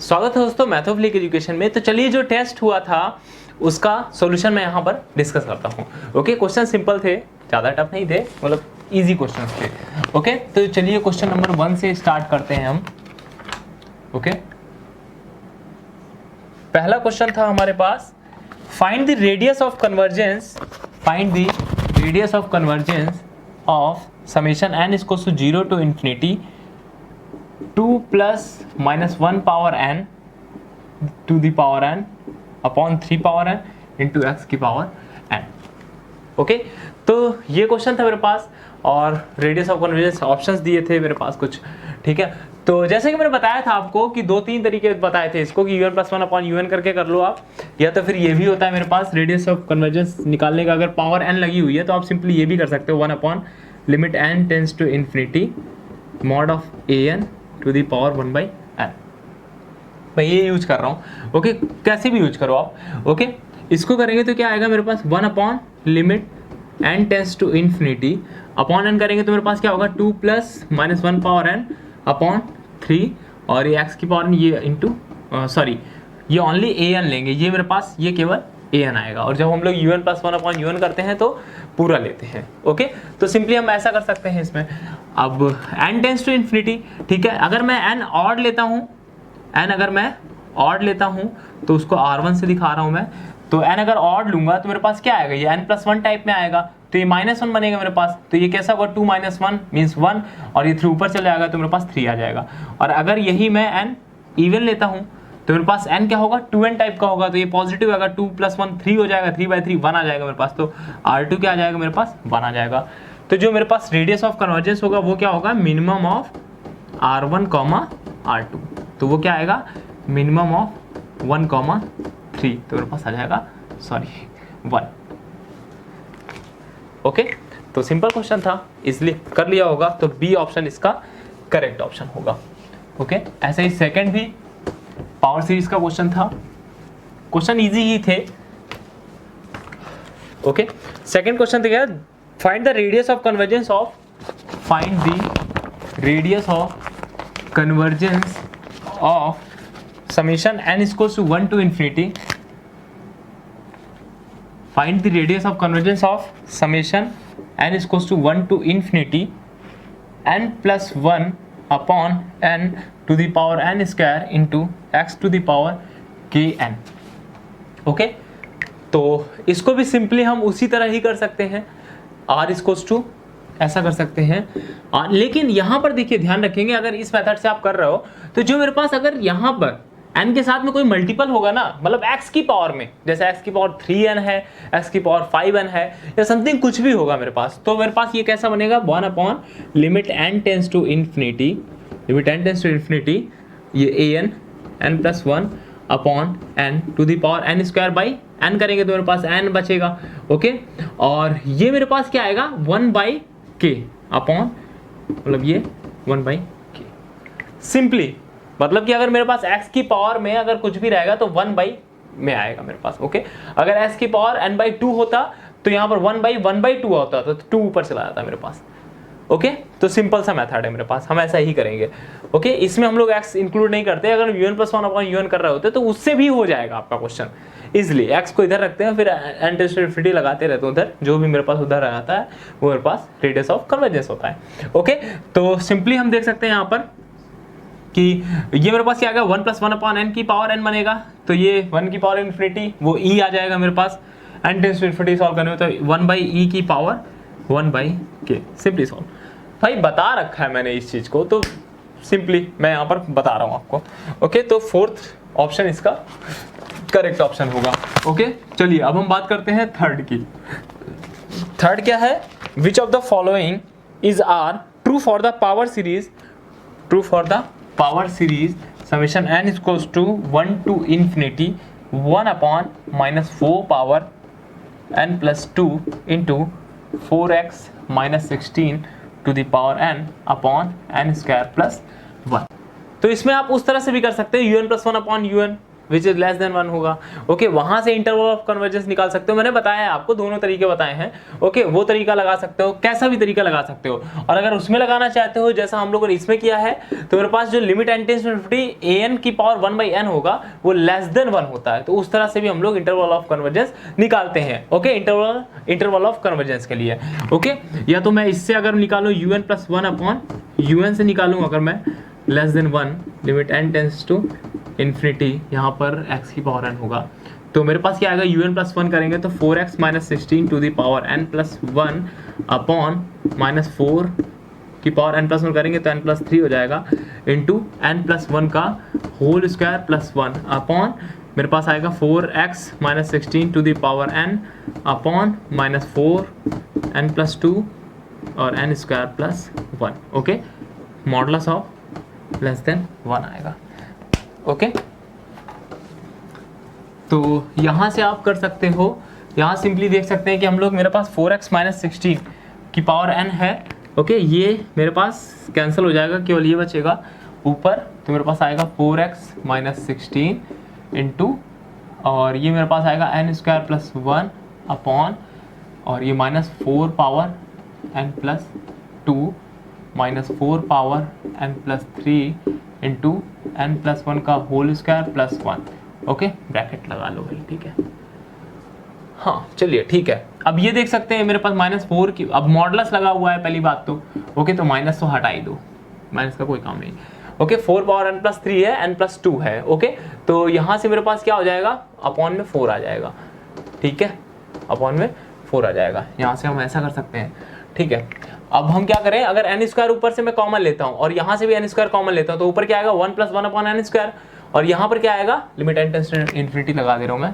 स्वागत है दोस्तों मैथोफ्लिक एजुकेशन में। तो चलिए जो टेस्ट हुआ था उसका सॉल्यूशन मैं यहाँ पर डिस्कस करता हूँ। ओके, क्वेश्चन सिंपल थे, ज़्यादा टफ नहीं थे, मतलब इजी क्वेश्चन थे। ओके, तो चलिए क्वेश्चन नंबर 1 से स्टार्ट करते हैं हम। ओके, पहला क्वेश्चन था हमारे पास, find the radius of convergence, find the radius of convergence of summation n is equals to 0 to infinity 2 plus minus 1 power n to the power n upon 3 power n into X की power n। Okay, तो ये question था मेरे पास और radius of convergence options दिए थे मेरे पास कुछ। ठीक है, तो जैसे कि मैंने बताया था आपको कि 2-3 तरीके बताए थे इसको कि un प्लस 1 अपॉन un करके कर लो आप, या तो फिर ये भी होता है मेरे पास रेडियस ऑफ कन्वर्जेंस निकालने का। अगर पावर n लगी हुई है तो आप सिंपली ये भी कर सकते हो 1 upon limit n tends to infinity mod of an to the power 1/n। मैं ये यूज कर रहा हूँ। ओके, कैसे भी यूज करो आप। ओके, इसको करेंगे तो क्या आएगा मेरे पास 1 upon limit n tends to infinity upon n करेंगे तो मेरे पास क्या होगा 2 plus minus 1 power n upon 3 और ये x की पावर n ये इंटू सॉरी ये ओनली an लेंगे, ये मेरे पास ये केवल an आएगा। और जब हम लोग un प्लस 1 अपॉन un करते हैं तो पूरा लेते हैं। ओके, तो सिंपली हम ऐसा कर सकते हैं इसमें। अब n टेंस टू इन्फिनिटी, ठीक है, अगर मैं n ऑड लेता हूँ, n अगर मैं ऑड लेता हूँ तो उसको r1 से दिखा रहा हूँ मैं, तो n अगर ऑड लूंगा तो मेरे पास क्या आएगा, ये n प्लस 1 टाइप में आएगा, तो ये -1 बनेगा मेरे पास। तो ये कैसा होगा 2 - 1 मीन्स 1 और ये 3 ऊपर चले जाएगा तो मेरे पास 3 आ जाएगा। और अगर यही मैं n इवन लेता हूँ तो मेरे पास n क्या होगा 2n टाइप का होगा, तो ये पॉजिटिव आएगा, 2 + 1 3 हो जाएगा, 3/3 1 आ जाएगा मेरे पास। तो r2 क्या आ जाएगा मेरे पास 1 आ जाएगा। तो जो मेरे पास रेडियस ऑफ कन्वर्जेंस होगा वो क्या होगा मिनिमम ऑफ r1, r2, तो वो क्या आएगा मिनिमम ऑफ 1, 3, तो मेरे पास आ जाएगा 1। ओके, तो सिंपल क्वेश्चन था, इसलिए कर लिया होगा, तो बी ऑप्शन इसका करेक्ट ऑप्शन होगा। ओके, ऐसे ही सेकंड भी पावर सीरीज का क्वेश्चन था, क्वेश्चन इजी ही थे। ओके, सेकंड क्वेश्चन था find the radius of convergence of, find the radius of convergence of summation n equals to 1 to infinity, find the radius of convergence of summation n is equals to 1 to infinity n plus 1 upon n to the power n square into x to the power kn। Okay, तो इसको भी simply हम उसी तरह ही कर सकते हैं, r is equals to ऐसा कर सकते हैं। लेकिन यहाँ पर देखिए ध्यान रखेंगे, अगर इस मेथड से आप कर रहे हो तो जो मेरे पास अगर यहाँ पर n के साथ में कोई मल्टीपल होगा ना, मतलब x की पावर में, जैसे x की पावर 3n है, x की पावर 5n है, या समथिंग कुछ भी होगा मेरे पास, तो मेरे पास ये कैसा बनेगा 1 upon limit n tends to infinity, limit n tends to infinity ये an n plus 1 upon n to the power n square by n करेंगे तो मेरे पास n बचेगा। ओके, और ये मेरे पास क्या आएगा 1/k अपॉन, मतलब ये 1/k सिंपली, मतलब कि अगर मेरे पास x की पावर में अगर कुछ भी रहेगा तो 1 में आएगा मेरे पास। ओके, अगर x की पावर n/2 होता तो यहाँ पर 1/1/2 होता तो 2 ऊपर चला जाता मेरे पास। ओके, तो सिंपल सा मेथड है मेरे पास, हम ऐसा ही करेंगे। ओके, इसमें हम लोग x इंक्लूड नहीं करते, अगर un प्लस 1 अपॉन un कर रहे होते तो उससे भी हो जाएगा आपका क्वेश्चन इजिली। x को इधर रखते हैं, फिर n टेंस टू इन्फिनिटी लगाते रहते हैं, उधर जो भी मेरे पास उधर आता है वो मेरे पास रेडियस ऑफ कन्वर्जेंस होता है। ओके, तो सिंपली हम देख सकते हैं यहाँ पर कि ये मेरे पास क्या आएगा 1 + 1 अपॉन n की पावर n बनेगा, तो ये 1 की पावर इन्फिनिटी वो e आ जाएगा मेरे पास, n tends to infinity solve करने में तो 1/e की पावर 1/k, सिंपली सॉल्व। भाई बता रखा है मैंने इस चीज को, तो सिंपली मैं यहाँ पर बता रहा हूँ आपको। ओके, तो फोर्थ ऑप्शन इसका करेक्ट ऑप्शन होगा। ओके, चलिए अब हम बात करते हैं थर्ड की। थर्ड क्या है, which of the following is are true for the power series, true for the power series summation n equals to 1 to infinity 1 upon -4 power n plus 2 into 4x - 16 to the power n upon n square plus 1। तो इसमें आप उस तरह से भी कर सकते हैं un plus 1 upon un, which is less than 1 होगा। ओके, वहां से इंटरवल ऑफ कन्वर्जेंस निकाल सकते हो। मैंने बताया है आपको, दोनों तरीके बताए हैं। ओके, वो तरीका लगा सकते हो, कैसा भी तरीका लगा सकते हो। और अगर उसमें लगाना चाहते हो जैसा हम लोगों ने इसमें किया है, तो मेरे पास जो limit n tends to infinity an की पावर 1/n होगा वो लेस देन 1 होता है। तो उस तरह से भी हम लोग इंटरवल ऑफ कन्वर्जेंस निकालते हैं। ओके, इंटरवल ऑफ कन्वर्जेंस के लिए। ओके, या तो मैं इससे अगर निकालूं un प्लस 1 अपॉन un से निकालूं अगर मैं less than 1, limit n tends to infinity, यहाँ पर x की पावर n होगा, तो मेरे पास क्या आएगा, un प्लस 1 करेंगे तो 4x minus 16 to the power n plus 1 upon minus 4 की पावर n प्लस 1 करेंगे तो n प्लस 3 हो जाएगा, इंटू n प्लस 1 का होल स्क्वायर प्लस 1 अपॉन मेरे पास आएगा 4x minus 16 to the power n upon minus 4 n plus 2 और n square plus 1। Okay, modulus of less than 1 आएगा। ओके, तो यहाँ से आप कर सकते हो, यहाँ सिंपली देख सकते हैं कि हम लोग, मेरे पास 4x माइनस 16 की पावर n है। ओके, ये मेरे पास कैंसिल हो जाएगा, केवल ये बचेगा ऊपर, तो मेरे पास आएगा 4x माइनस 16 इंटू, और ये मेरे पास आएगा n स्क्वायर प्लस 1 अपॉन, और ये minus 4 power n plus 2 minus 4 power n plus 3 into n plus 1 का whole square plus 1। Okay, bracket लगा लो भाई, ठीक है। हाँ चलिए ठीक है, अब ये देख सकते हैं मेरे पास माइनस 4 की, अब मॉडुलस लगा हुआ है पहली बात तो। ओके, तो माइनस तो हटा ही दो, माइनस का कोई काम नहीं। ओके, 4 पावर n प्लस 3 है, n प्लस 2 है। ओके, तो यहाँ से मेरे पास क्या हो जाएगा, अपॉन में 4 आ जाएगा। ठीक है, अपॉन में 4 आ जाएगा, यहाँ से हम ऐसा कर सकते हैं। ठीक है, अब हम क्या करें, अगर n स्क्वायर ऊपर से मैं कॉमन लेता हूँ और यहाँ से भी n स्क्वायर कॉमन लेता हूँ, तो ऊपर क्या आएगा 1 प्लस 1 अपॉन n स्क्वायर, और यहाँ पर क्या आएगा, limit n tends to infinity लगा दे रहा हूँ मैं,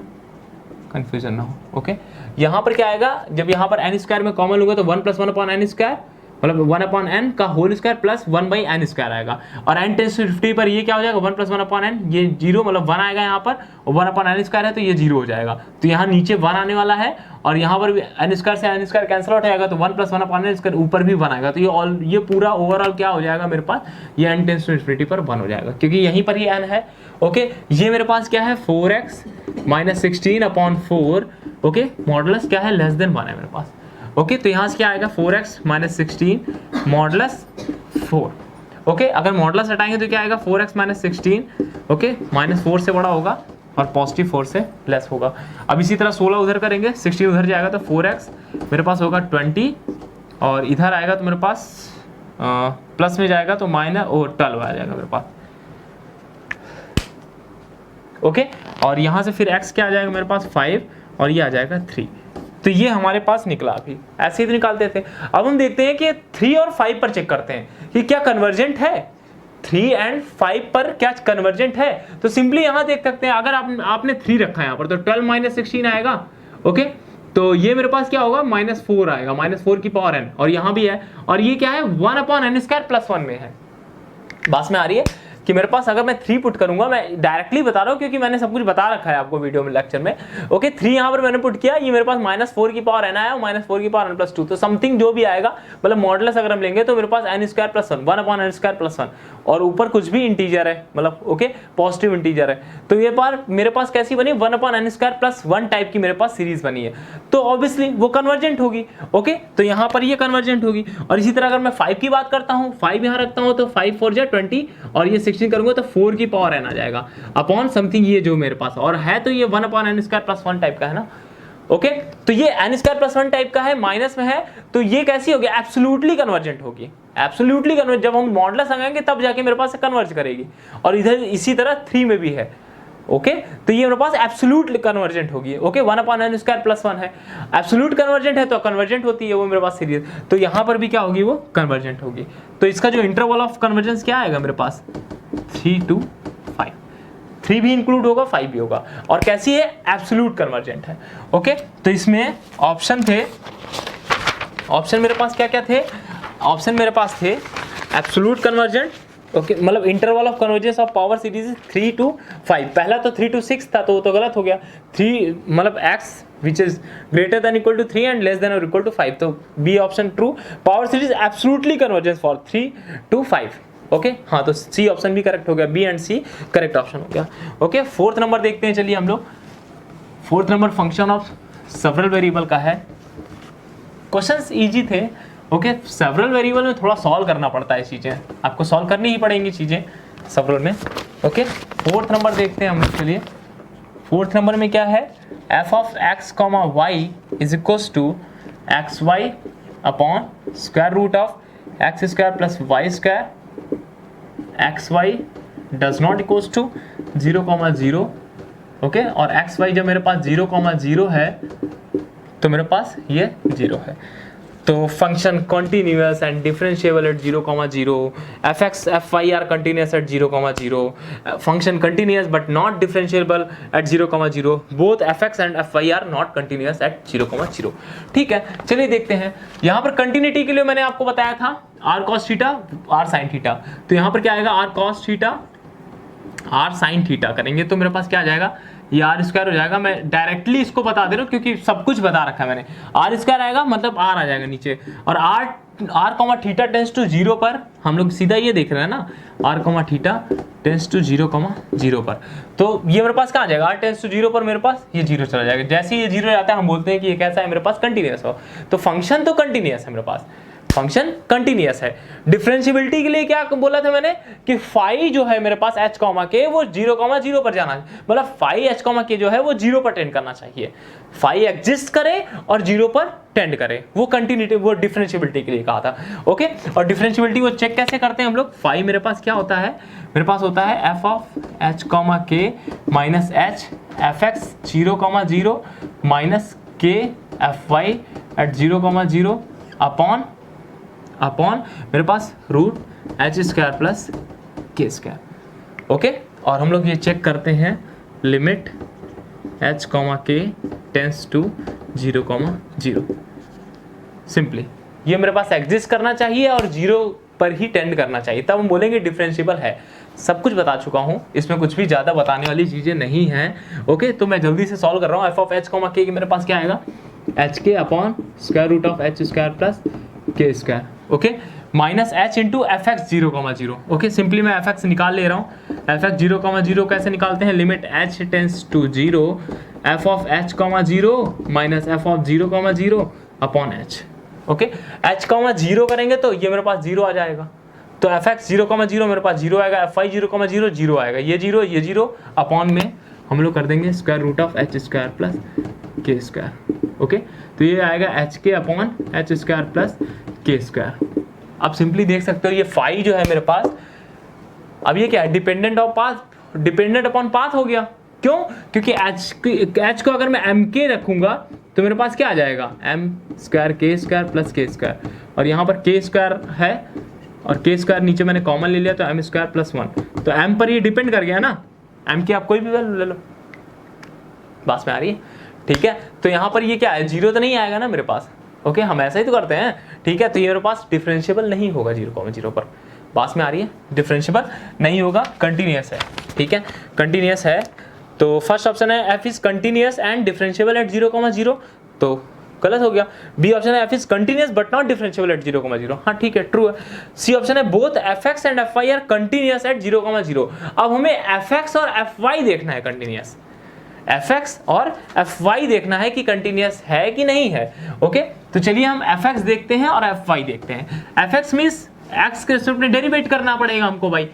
कंफ्यूजन ना हो। ओके, यहाँ पर क्या आएगा, जब यहाँ पर n स्क्वायर में कॉमन लूंगा तो 1 प्लस 1 अपॉन n स्क्वायर, मतलब 1 अपॉन n का whole square plus 1 by n square आएगा, और n टेंड्स टू 50 पर ये क्या हो जाएगा, 1 प्लस 1 अपॉन n, ये 0 मतलब 1 आएगा यहाँ पर, और 1 अपॉन n स्क्वायर है तो ये 0 हो जाएगा, तो यहाँ नीचे 1 आने वाला है, और यहाँ पर भी n स्क्वायर से n स्क्वायर कैंसिल आउट हो जाएगा, तो 1 प्लस 1 अपॉन n स्क्वायर ऊपर भी 1 आएगा, तो ये पूरा ओवरऑल क्या हो जाएगा मेरे पास, ये n टेंड्स टू इन्फिनिटी पर 1 हो जाएगा, क्योंकि यहीं पर ही n है। ओके, ये मेरे पास क्या है, 4x minus 16 upon 4। Okay, modulus क्या है, लेस देन 1 है मेरे पास। ओके, तो यहाँ से क्या आएगा, 4x माइनस 16 मॉडुलस 4। ओके, अगर मॉडुलस हटाएंगे तो क्या आएगा, 4x माइनस 16 ओके माइनस 4 से बड़ा होगा और पॉजिटिव 4 से लेस होगा। अब इसी तरह 16 उधर करेंगे, 16 उधर जाएगा तो 4x मेरे पास होगा 20, और इधर आएगा तो मेरे पास प्लस में जाएगा तो माइनस और 12 आ जाएगा मेरे पास। ओके, और यहाँ से फिर x क्या आ जाएगा मेरे पास 5, और ये आ जाएगा 3। तो ये हमारे पास निकला। अभी ऐसे ही तो निकालते थे। अब हम देखते हैं कि 3 और 5 पर चेक करते हैं कि क्या कन्वर्जेंट है, 3 एंड 5 पर क्या कन्वर्जेंट है। तो सिंपली यहाँ देख सकते हैं, अगर आपने 3 रखा है यहाँ पर तो 12 माइनस 16 आएगा। ओके, तो ये मेरे पास क्या होगा, -4 आएगा, -4 की पावर n, और यहाँ भी है, और ये क्या है 1 अपॉन n स्क्वायर प्लस 1 में है। बात में आ रही है कि मेरे पास अगर मैं 3 पुट करूंगा, मैं डायरेक्टली बता रहा हूँ क्योंकि मैंने सब कुछ बता रखा है आपको वीडियो में, लेक्चर में। ओके, 3 यहाँ पर मैंने पुट किया, ये मेरे पास -4 की पावर n आया और -4 की पावर n प्लस 2, तो समथिंग जो भी आएगा, मतलब मॉडुलस अगर हम लेंगे तो मेरे पास n square plus 1, 1 upon n square plus 1, और ऊपर कुछ भी इंटीजर है, मतलब ओके पॉजिटिव इंटीजर है। तो ये बार मेरे पास कैसी बनी, 1 upon n square plus 1 type की मेरे पास सीरीज बनी है, तो ऑब्वियसली वो कन्वर्जेंट होगी। ओके, तो यहाँ पर ये कन्वर्जेंट होगी। और इसी तरह अगर मैं 5 की बात करता हूँ, 5 यहाँ रखता हूँ तो 5 4 20, और ये 16 करूंगा तो 4 की पावर n आ जाएगा अपॉन समथिंग ये जो मेरे पास, और है तो ये 1 upon n square plus 1 type का है ना। ओके, तो ये n स्क्वायर प्लस 1 टाइप का है, माइनस में है, तो ये कैसी होगी, एब्सोल्युटली कन्वर्जेंट होगी। एब्सोल्युटली कन्वर्ज, जब हम मॉडुलस लगाएंगे तब जाके मेरे पास कन्वर्ज करेगी, और इधर इसी तरह 3 में भी है। ओके, तो ये मेरे पास एब्सोल्यूट कन्वर्जेंट होगी। Okay, 1 upon n square plus 1 है, एब्सोल्यूट कन्वर्जेंट है तो कन्वर्जेंट होती है वो मेरे पास सीरीज, तो यहाँ पर भी क्या होगी, वो कन्वर्जेंट होगी। तो इसका जो इंटरवल ऑफ कन्वर्जेंस क्या आएगा मेरे पास, 3 to 5, 3 भी इंक्लूड होगा, 5 भी होगा, और कैसी है, एब्सोल्यूट कन्वर्जेंट है। ओके, तो इसमें ऑप्शन थे, ऑप्शन मेरे पास क्या क्या थे, ऑप्शन मेरे पास थे एब्सोल्यूट कन्वर्जेंट, ओके मतलब interval of convergence of power series 3 to 5, पहला तो 3 to 6 था तो वो तो गलत हो गया, 3 मतलब x which is greater than equal to 3 and less than और इक्वल टू 5, तो B option true, power series absolutely convergence for 3 to 5। Okay हाँ, तो सी ऑप्शन भी करेक्ट हो गया, B and C correct option हो गया। ओके, फोर्थ नंबर देखते हैं, चलिए हम लोग। Fourth number function of several variable का है। क्वेश्चंस इजी थे। ओके, सेवरल वेरिएबल में थोड़ा सॉल्व करना पड़ता है चीज़ें, आपको सॉल्व करनी ही पड़ेंगी चीज़ें सेवरल में। ओके, फोर्थ नंबर देखते हैं हम लोग, चलिए। फोर्थ नंबर में क्या है, f of x comma y is equals to x y upon square root of x square plus Y square, x y does not equals to 0,0। Okay, और x y जब मेरे पास 0,0 है तो मेरे पास ये 0 है। तो function continuous and differentiable at 0,0, f x f y are continuous at 0,0, function continuous but not differentiable at 0,0, both f x and f y are not continuous at 0,0। ठीक है, चलिए देखते हैं। यहाँ पर कंटिन्यूटी के लिए मैंने आपको बताया था r cos theta r sine theta, तो यहाँ पर क्या आएगा, r cos theta r sine theta करेंगे तो मेरे पास क्या आ जाएगा, ये आर स्क्वायर हो जाएगा। मैं डायरेक्टली इसको बता दे रहा हूँ क्योंकि सब कुछ बता रखा है मैंने। आर स्क्वायर आएगा मतलब आर आ जाएगा नीचे, और r comma theta tends to 0 पर हम लोग सीधा ये देख रहे हैं ना, r comma theta tends to 0,0 पर, तो ये मेरे पास कहाँ आ जाएगा, आर टेंस टू 0 पर मेरे पास ये 0 चला जाएगा। जैसे ही ये 0 जाता है हम बोलते हैं कि ये कैसा है, मेरे पास कंटिन्यूअस हो। तो फंक्शन तो कंटिन्यूअस है, मेरे पास फंक्शन कंटिन्यूअस है। डिफरेंशिएबिलिटी के लिए क्या बोला था मैंने कि फाई जो है मेरे पास h कॉमा के वो 0,0 पर जाना, मतलब फाई h कॉमा के जो है वो 0 पर टेंड करना चाहिए। फाई एग्जिस्ट करे और 0 पर टेंड करे, वो कंटिन्यूटी, वो डिफरेंशिएबिलिटी के लिए कहा था। ओके, और डिफरेंशिएबिलिटी को चेक कैसे करते हैं हम लोग, फाई मेरे पास क्या होता है, मेरे पास होता है एफ ऑफ h कॉमा के minus H F X 0,0 minus के एफ वाई एट 0,0 अपॉन मेरे पास रूट एच स्क्वायर प्लस के स्क्वायर। ओके, और हम लोग ये चेक करते हैं लिमिट h कॉमा के टेंस टू 0,0। सिंपली ये मेरे पास एग्जिस्ट करना चाहिए और 0 पर ही टेंड करना चाहिए, तब हम बोलेंगे डिफरेंशिएबल है। सब कुछ बता चुका हूँ, इसमें कुछ भी ज़्यादा बताने वाली चीज़ें नहीं हैं। ओके, तो मैं जल्दी से सॉल्व कर रहा हूँ। एफ ऑफ h कॉमा के मेरे पास क्या आएगा, एच के upon square root of H square plus के square. Okay, minus H into F X 0,0। Okay, simply मैं एफ एक्स निकाल ले रहा हूँ। एफ एक्स 0,0 कैसे निकालते हैं, limit h tends to 0 f of h comma 0 minus f of 0,0 upon h. Okay, h comma 0 करेंगे तो ये मेरे पास 0 आ जाएगा, तो एफ एक्स 0,0 मेरे पास 0 आएगा, एफ वाई 0,0 0 आएगा, ये 0 अपॉन में हम लोग कर देंगे square root of H square plus के स्क्वायर। ओके, तो ये आएगा एच के अपॉन एच स्क्वायर प्लस के स्क्वायर। आप सिंपली देख सकते हो ये फाई जो है मेरे पास, अब ये क्या है, dependent of path, dependent upon path हो गया। क्यों, क्योंकि एच को अगर मैं एम के रखूंगा तो मेरे पास क्या आ जाएगा, एम स्क्वायर के स्क्वायर प्लस के स्क्वायर, और यहाँ पर के स्क्वायर है और के स्क्वायर नीचे मैंने कॉमन ले लिया तो एम स्क्वायर प्लस 1, तो एम पर ये डिपेंड कर गया ना, एम की आप कोई भी वैल्यू ले लो, बात में आ रही है। ठीक है, तो यहाँ पर ये क्या है, 0 तो नहीं आएगा ना मेरे पास। ओके, हम ऐसा ही तो करते हैं। ठीक है, तो ये मेरे पास डिफरेंशिएबल नहीं होगा 0,0 पर, बात में आ रही है, डिफरेंशिएबल नहीं होगा, कंटिन्यूअस है। ठीक है, कंटिन्यूअस है, तो फर्स्ट ऑप्शन है f is continuous and differentiable at 0,0, तो गलत हो गया। बी ऑप्शन है f is continuous but not differentiable at 0,0, हाँ ठीक है, ट्रू है। सी ऑप्शन है both f x and f y are continuous at 0,0। अब हमें एफ एक्स और एफ वाई देखना है कंटिन्यूअस, एफ एक्स और एफ वाई देखना है कि कंटिन्यूअस है कि नहीं है। ओके, तो चलिए हम एफ एक्स देखते हैं और एफ वाई देखते हैं। एफ एक्स मीन्स एक्स के रिस्पेक्ट में डेरिवेट करना पड़ेगा हमको भाई,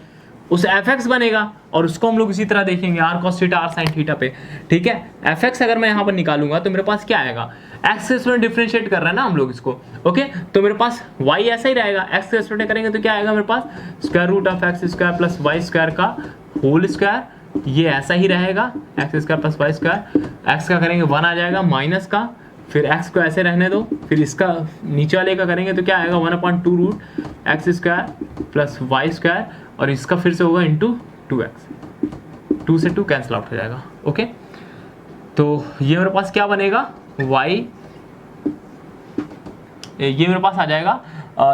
उस एफ एक्स बनेगा और उसको हम लोग इसी तरह देखेंगे r cos theta r sine theta पे। ठीक है, एफ एक्स अगर मैं यहाँ पर निकालूंगा तो मेरे पास क्या आएगा, एक्स के रिस्पेक्ट में डिफरेंशिएट कर रहे हैं ना हम लोग इसको। ओके, तो मेरे पास वाई ऐसा ही रहेगा, एक्स के रिस्पेक्ट में करेंगे तो क्या आएगा मेरे पास, square root of x square plus Y square का होल स्क्वायर, ये ऐसा ही रहेगा, X square plus Y square, X का करेंगे 1 आ जाएगा माइनस का, फिर एक्स को ऐसे रहने दो, फिर इसका नीचे वाले का करेंगे तो क्या आएगा 1/2 root x square plus Y square, और इसका फिर से होगा इंटू 2x, 2 से 2 कैंसिल आउट हो जाएगा। ओके, तो ये मेरे पास क्या बनेगा, y, ये मेरे पास आ जाएगा,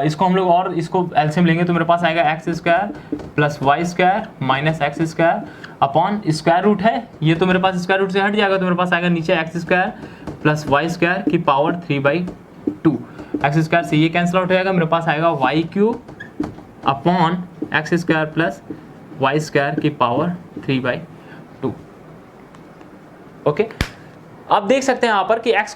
इसको हम लोग और इसको एलसीएम लेंगे तो मेरे पास आएगा x square plus Y square minus x square upon square root है, ये तो मेरे पास स्क्वायर रूट से हट जाएगा तो मेरे पास आएगा नीचे x square plus Y square की पावर 3/2, एक्स स्क्वायर से ये कैंसिल आउट हो जाएगा, मेरे पास आएगा y cube upon x square plus Y square की पावर 3/2। ओके, आप देख सकते हैं यहाँ पर कि x,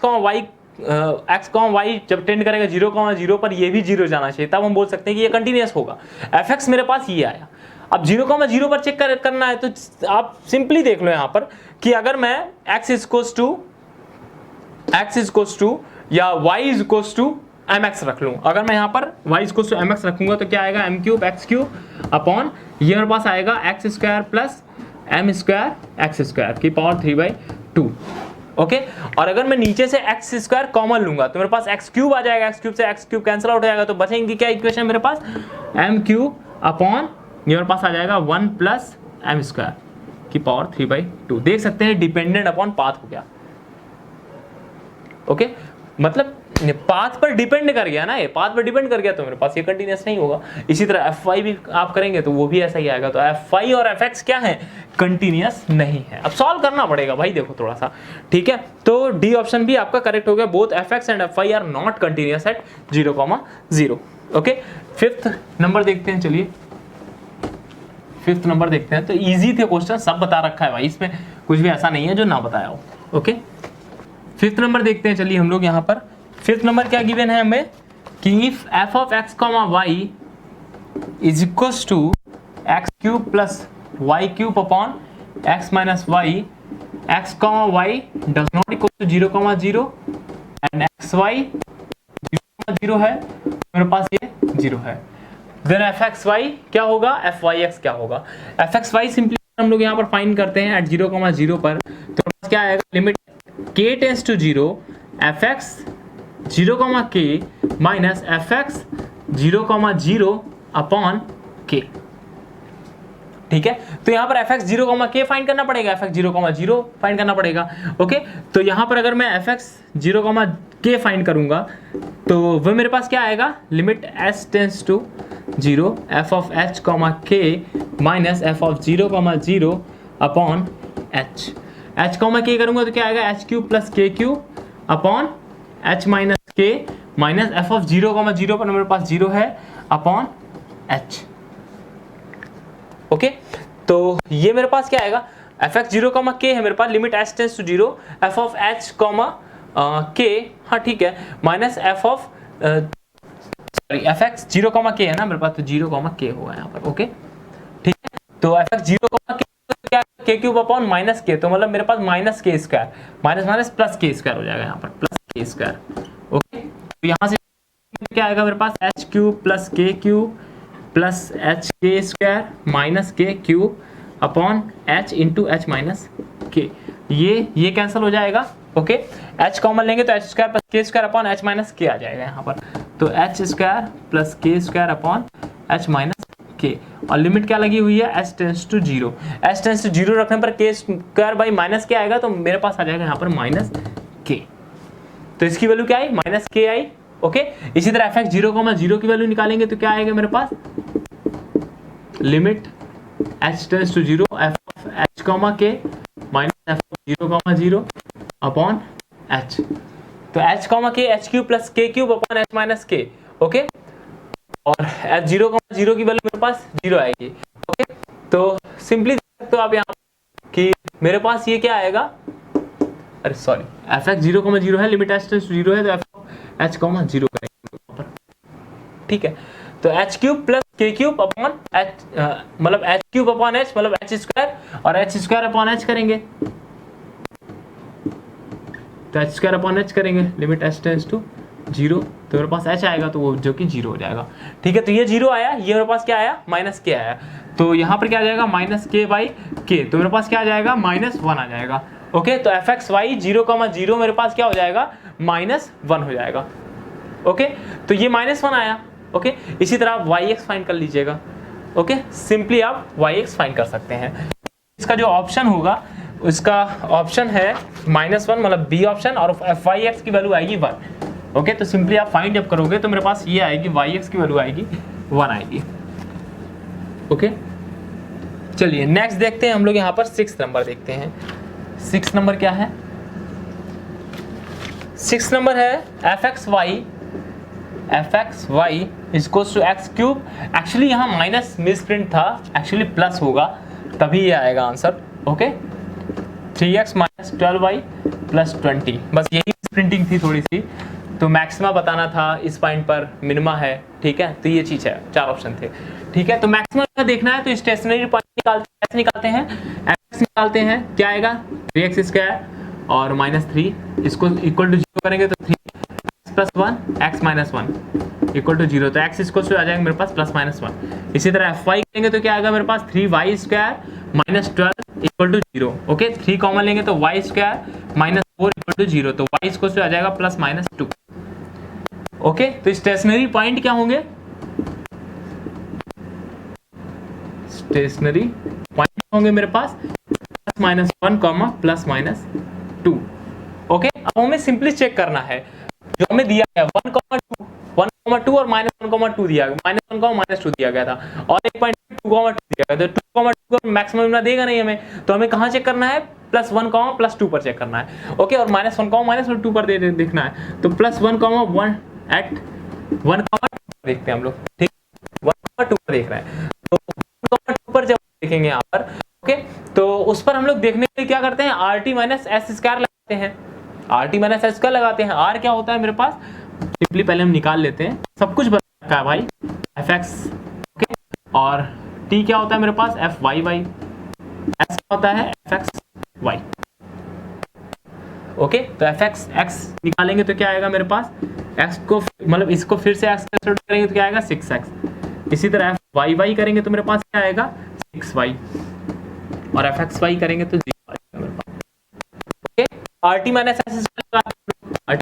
y जब टेंड करेगा 0,0 पर, ये भी 0 जाना चाहिए, तब हम बोल सकते हैं कि ये कंटिन्यूअस होगा। fx मेरे पास ये आया। अब 0,0 पर चेक करना है तो आप सिंपली देख लो यहाँ पर कि अगर मैं x इज टू या y इज टू mx रख लूँ, अगर मैं यहाँ पर y इज टू mx रखूंगा तो क्या आएगा, m³ x³ अपॉन ये मेरे पास आएगा x square plus m square x square की पावर 3/2। ओके, और अगर मैं नीचे से एक्स स्क्वायर कॉमन लूंगा तो मेरे पास x³ आ जाएगा, x³ से x³ कैंसिल आउट हो जाएगा, तो बचेंगी क्या इक्वेशन मेरे पास, m³ अपॉन ये मेरे पास आ जाएगा 1 प्लस m स्क्वायर की पावर 3/2। देख सकते हैं डिपेंडेंट अपॉन पाथ हो गया। ओके, मतलब पाथ पर डिपेंड कर गया ना, ये पाथ पर डिपेंड कर गया तो मेरे पास ये कंटिन्यूअस नहीं होगा। इसी तरह fy भी आप करेंगे तो वो भी ऐसा ही आएगा। तो fy और fx क्या है, कंटिन्यूअस नहीं है। अब सॉल्व करना पड़ेगा भाई, देखो थोड़ा सा, ठीक है। तो डी ऑप्शन भी आपका करेक्ट हो गया, both fx and fy are not continuous at 0,0। Okay, fifth number देखते हैं, चलिए फिफ्थ नंबर देखते हैं। तो इजी थे क्वेश्चन, सब बता रखा है भाई, इसमें कुछ भी ऐसा नहीं है जो ना बताया हो। ओके, फिफ्थ नंबर देखते हैं, चलिए हम लोग यहाँ पर फिफ्थ नंबर क्या गिवन है हमें कि if f of x, y is equals to x³ plus y³ upon x minus y, x, y does not equal to 0,0 and xy 0,0 है, मेरे पास ये 0 है, देन fxy क्या होगा, fyx क्या होगा। fxy सिंपली हम लोग यहाँ पर फाइंड करते हैं एट 0,0 पर, तो क्या आएगा, limit k tends to 0 fx 0,k minus fx 0,0 upon k। ठीक है, तो यहाँ पर fx 0,k फाइंड करना पड़ेगा, fx 0,0 फाइंड करना पड़ेगा। ओके, तो यहाँ पर अगर मैं fx 0,k फाइंड करूंगा तो वह मेरे पास क्या आएगा, limit s tends to 0 f of h, k minus f of 0,0 upon h। h, k करूंगा तो क्या आएगा, h³ plus k³ upon h minus k minus f of 0,0 पर मेरे पास 0 है अपॉन h। ओके, तो ये मेरे पास क्या आएगा, fx 0,k है मेरे पास, limit h tends to 0 f of h, k, हाँ ठीक है, minus f of fx 0,k है ना मेरे पास, तो 0,k होगा यहाँ पर। ओके, ठीक है, तो fx 0,k क्या, k³ अपॉन माइनस k, तो मतलब मेरे पास minus k square, minus minus plus k square हो जाएगा यहाँ पर, प्लस k स्क्वायर। ओके, तो यहाँ से क्या आएगा मेरे पास, h³ plus k³ plus hk square minus k³ upon h into h minus k, ये कैंसिल हो जाएगा। ओके, h कॉमन लेंगे तो h square plus k square upon h minus k आ जाएगा यहाँ पर, तो h square plus k square upon h minus k, और लिमिट क्या लगी हुई है, h tends to 0, h tends to 0 रखने पर k square by minus k आएगा, तो मेरे पास आ जाएगा यहाँ पर माइनस k, तो इसकी वैल्यू क्या आई, माइनस k आई। ओके, इसी तरह fx 0,0 की वैल्यू निकालेंगे तो क्या आएगा मेरे पास, limit h tends to 0 f of h, k minus f of 0,0 upon h, तो h, k h³ plus k³ upon h minus k। Okay, और h 0,0 की वैल्यू मेरे पास 0 आएगी। ओके, तो सिंपली देख सकते हो आप यहाँ कि मेरे पास ये क्या आएगा, अरे सॉरी, fx 0,0 है, लिमिट h टेंड्स टू 0 है, तो f h, 0 करेंगे, ठीक है, तो h³ plus k³ upon h, मतलब h³ अपॉन h मतलब h स्क्वायर, और h स्क्वायर अपॉन h करेंगे, तो h स्क्वायर अपॉन h करेंगे, लिमिट h टेंड्स टू 0, तो मेरे पास h आएगा, तो वो जो कि 0 हो जाएगा। ठीक है, तो ये 0 आया, ये मेरे पास क्या आया, माइनस k आया, तो यहाँ पर क्या आ जाएगा, माइनस k बाई k, तो मेरे पास क्या आ जाएगा, -1 आ जाएगा। ओके, तो fxy 0,0 मेरे पास क्या हो जाएगा, -1 हो जाएगा। ओके, तो ये -1 आया। ओके, इसी तरह आप yx फाइंड कर लीजिएगा। ओके, सिंपली आप yx फाइंड कर सकते हैं। इसका जो ऑप्शन होगा उसका ऑप्शन है -1 मतलब बी ऑप्शन, और fyx की वैल्यू आएगी 1। ओके, तो सिंपली आप फाइंड जब करोगे तो मेरे पास ये आएगी, yx की वैल्यू आएगी 1 आएगी। ओके, चलिए नेक्स्ट देखते हैं हम लोग यहाँ पर 6 नंबर देखते हैं। 6 नंबर क्या है, 6 नंबर है fxy f x y equals to x cube. Actually यहाँ माइनस मिस प्रिंट था, एक्चुअली प्लस होगा तभी ये आएगा answer. Okay, 3x minus 12y plus 20, बस यही प्रिंटिंग थी थोड़ी सी, तो मैक्सिमा बताना था, इस पॉइंट पर मिनिमा है। ठीक है, तो ये चीज़ है, 4 ऑप्शन थे। ठीक है, तो मैक्सिमम का देखना है तो स्टेशनरी पॉइंट निकालते हैं, x निकालते हैं, क्या आएगा 3x स्क्वायर और माइनस 3, इसको इक्वल टू 0 करेंगे तो 3x plus 1 x minus 1 equal to 0, तो x इक्वल टू आ जाएगा मेरे पास प्लस माइनस 1। इसी तरह fy करेंगे तो क्या आएगा मेरे पास 3y square minus 12 equal to 0। Okay, 3 common लेंगे तो y square minus 4 equal to 0, तो y इक्वल टू आ जाएगा प्लस माइनस 2। ओके, तो स्टेशनरी पॉइंट क्या होंगे, स्टेशनरी पॉइंट होंगे मेरे पास plus minus 1 comma plus minus 2। Okay, अब हमें सिंपली चेक करना है जो हमें दिया गया 1,2 और -1,2 दिया गया, -1,-2 दिया गया था, और एक पॉइंट 2,2 दिया गया, तो 2,2 का मैक्सिमम ना देगा नहीं हमें, तो हमें कहाँ चेक करना है, +1, +2 पर चेक करना है। ओके, और -1, -2 पर देखना है, तो +1, 1 एट 1, देखते हैं हम लोग। ठीक, 1,2 पर देख रहे हैं, तो 1,2 पर जब देखेंगे यहाँ पर, ओके, तो उस पर हम लोग देखने के लिए क्या करते हैं, RT माइनस एस स्क्वायर लगाते हैं, RT माइनस एस स्क्वायर लगाते हैं। R क्या होता है मेरे पास, सिंपली पहले हम निकाल लेते हैं, सब कुछ बता रखा है भाई, fx, ओके, और t क्या होता है मेरे पास, fyy, s क्या होता है fxy। ओके, तो fx x निकालेंगे तो क्या आएगा मेरे पास, x को मतलब इसको फिर से x करेंगे तो क्या आएगा 6x। इसी तरह fyy करेंगे तो मेरे पास क्या आएगा 6y, और fxy करेंगे तो 0 आएगा मेरे पास। Okay, RT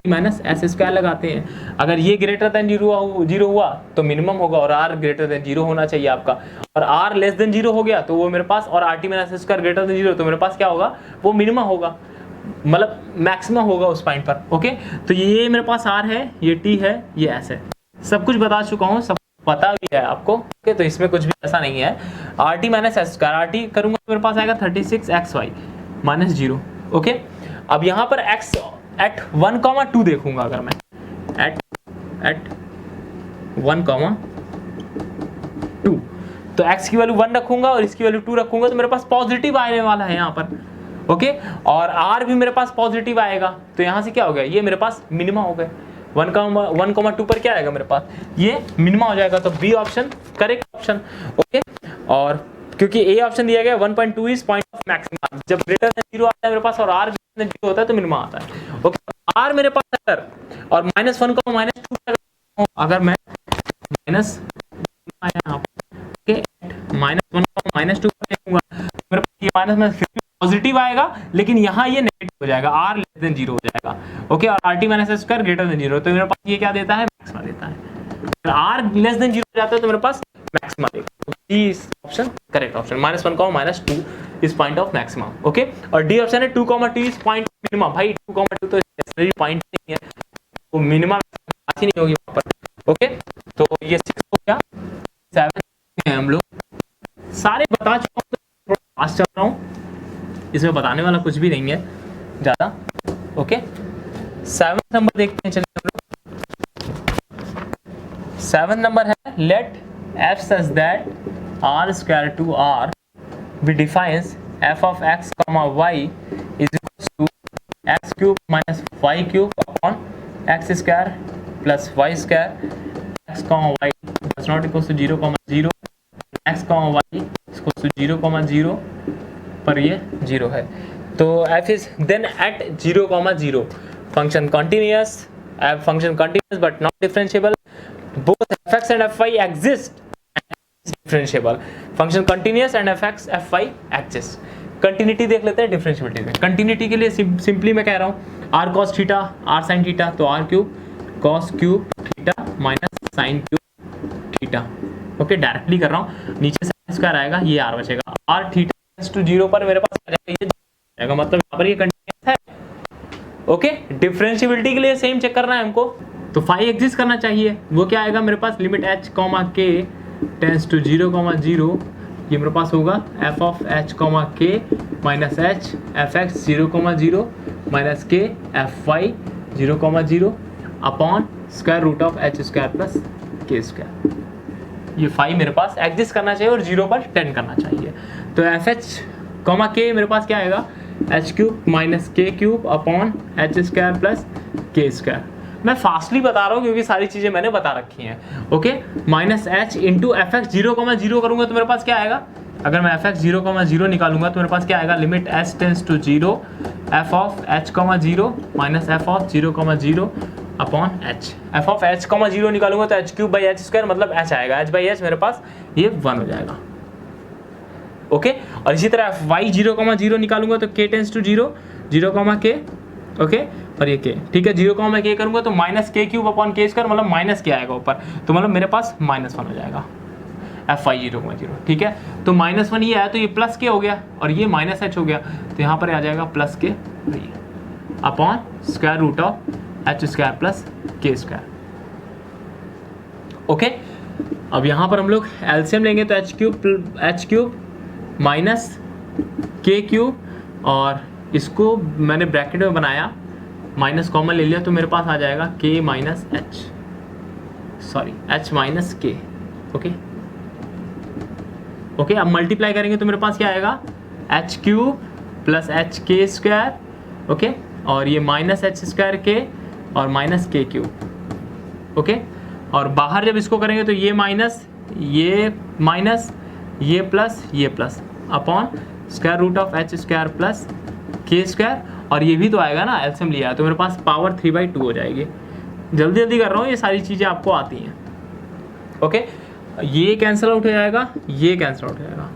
minus s square लगाते हैं, अगर ये ग्रेटर देन 0 हुआ तो मिनिमम होगा, और r ग्रेटर देन 0 होना चाहिए आपका, और r लेस देन 0 हो गया तो वो मेरे पास, और RT minus s square greater than 0 तो मेरे पास क्या होगा, वो मिनिमम होगा, मतलब मैक्सिमम होगा उस पॉइंट पर। ओके, तो ये मेरे पास r है, ये t है, ये s है, सब कुछ बता चुका हूँ, सब पता भी है आपको। ओके, तो इसमें कुछ भी ऐसा नहीं है। RT minus s square, RT करूंगा तो मेरे पास आएगा 36xy माइनस 0। ओके, अब यहाँ पर x एट 1,2 देखूंगा, अगर मैं एट 1,2, तो x की वैल्यू 1 रखूंगा और इसकी वैल्यू 2 रखूंगा, तो मेरे पास पॉजिटिव आने वाला है यहाँ पर। ओके, और r भी मेरे पास पॉजिटिव आएगा, तो यहाँ से क्या हो गया, ये मेरे पास मिनिमा हो गए, 1,2 पर क्या आएगा मेरे पास, ये मिनिमा हो जाएगा, तो B option correct option. Okay, और क्योंकि ए ऑप्शन दिया गया 1.2 इज पॉइंट ऑफ मैक्सिमा, जब ग्रेटर देन 0 आता है मेरे पास और r ग्रेटर देन 0 होता है तो मिनिमा आता है। ओके, r मेरे पास है और -1 को -2, अगर मैं माइनस यहाँ ओके -1 को -2 देखूंगा मेरे पास ये माइनस में फिर पॉजिटिव आएगा, लेकिन यहाँ ये नेगेटिव हो जाएगा, r लेस देन 0 हो जाएगा। ओके, और RT minus s square greater than 0, तो मेरे पास ये क्या देता है, मैक्सिमा देता है। अगर r लेस देन 0 हो जाता है तो मेरे पास मैक्सिमा देगा, डी ऑप्शन करेक्ट ऑप्शन, -1 को -2 is point of maxima. Okay, और डी ऑप्शन है 2,2 इज पॉइंट मिनिमा, भाई 2,2 तो स्टेशनरी पॉइंट नहीं है, तो मिनिमा बात ही नहीं होगी वहां पर। ओके, तो ये 6 हो गया, 7 है, हम लोग सारे बता चुका हूँ, तो फास्ट चल रहा हूँ, इसमें बताने वाला कुछ भी नहीं है ज्यादा। ओके, 7 नंबर देखते हैं, चलिए हम लोग 7 नंबर है, late f such that r square to r we defines f of x comma y is equals to x cube minus y cube upon x square plus y square, x comma y does not equals to 0 comma 0, x comma y equals to 0 comma 0 पर ये 0 है, तो f is then at 0 comma 0 function continuous, function continuous but not differentiable, both fx and fy exist differentiable, function continuous and fx fy exist. Continuity देख लेते हैं differentiability में। Continuity के लिए सिंपली मैं कह रहा हूँ r cos theta r sin theta, तो r cube cos cube theta minus sin cube theta. Okay, directly कर रहा हूँ, नीचे sin स्क्वायर आएगा, ये r बचेगा, r थीटा टू 0 पर मेरे पास आ जाएगा, ये जाएगा, मतलब यहाँ पर ये कंटिन्यूअस है। ओके, डिफरेंशिएबिलिटी के लिए सेम चेक करना है हमको, तो फाई एग्जिस्ट करना चाहिए, वो क्या आएगा मेरे पास, limit h comma k tends to 0 comma 0, ये मेरे पास होगा f of h comma k minus h f x 0 comma 0 minus k f y 0 comma 0 upon square root of H square plus के स्क्वायर। ये 5 मेरे पास एग्जिस्ट करना चाहिए और 0 पर टेंड करना चाहिए। तो एफ एच कॉमा के मेरे पास क्या आएगा, H cube minus k cube upon h square plus के स्क्वायर। मैं फास्टली बता रहा हूँ क्योंकि सारी चीज़ें मैंने बता रखी हैं। Okay, minus H into F X 0,0 करूँगा तो मेरे पास क्या आएगा, अगर मैं एफ एक्स 0,0 निकालूंगा तो मेरे पास क्या आएगा, limit h tends to 0 f of h 0 minus f of 0,0 upon h. F of h 0 निकालूंगा तो h cube by h square मतलब एच आएगा, एच बाई एच मेरे पास ये 1 हो जाएगा। ओके, और इसी तरह वाई 0,0 निकालूंगा तो के टेंस टू 0 के। ओके, और ये के, ठीक है, 0, के करूंगा तो माइनस के क्यूब अपॉन के स्क्वायर मतलब माइनस के आएगा ऊपर, तो मतलब मेरे पास -1 हो जाएगा एफ वाई 0,0। ठीक है, तो -1 ये आया तो ये प्लस के हो गया और ये माइनस एच हो गया, तो यहाँ पर आ जाएगा plus k upon square root of H square plus के स्क्वायर। ओके, अब यहाँ पर हम लोग एलसीएम लेंगे तो h cube minus k cube, और इसको मैंने ब्रैकेट में बनाया, माइनस कॉमन ले लिया तो मेरे पास आ जाएगा के minus H, sorry H minus के। ओके, अब मल्टीप्लाई करेंगे तो मेरे पास क्या आएगा, एच क्यूब प्लस एच के स्क्वायर। ओके, और ये माइनस एच स्क्वायर के और माइनस के क्यूब। ओके, और बाहर जब इसको करेंगे तो ये माइनस ये plus upon square root of H square plus के स्क्वायर, और ये भी तो आएगा ना, एलसीएम लिया है तो मेरे पास पावर 3/2 हो जाएगी। जल्दी जल्दी कर रहा हूँ, ये सारी चीज़ें आपको आती हैं। ओके, ये कैंसिल आउट हो जाएगा, ये कैंसिल आउट हो जाएगा।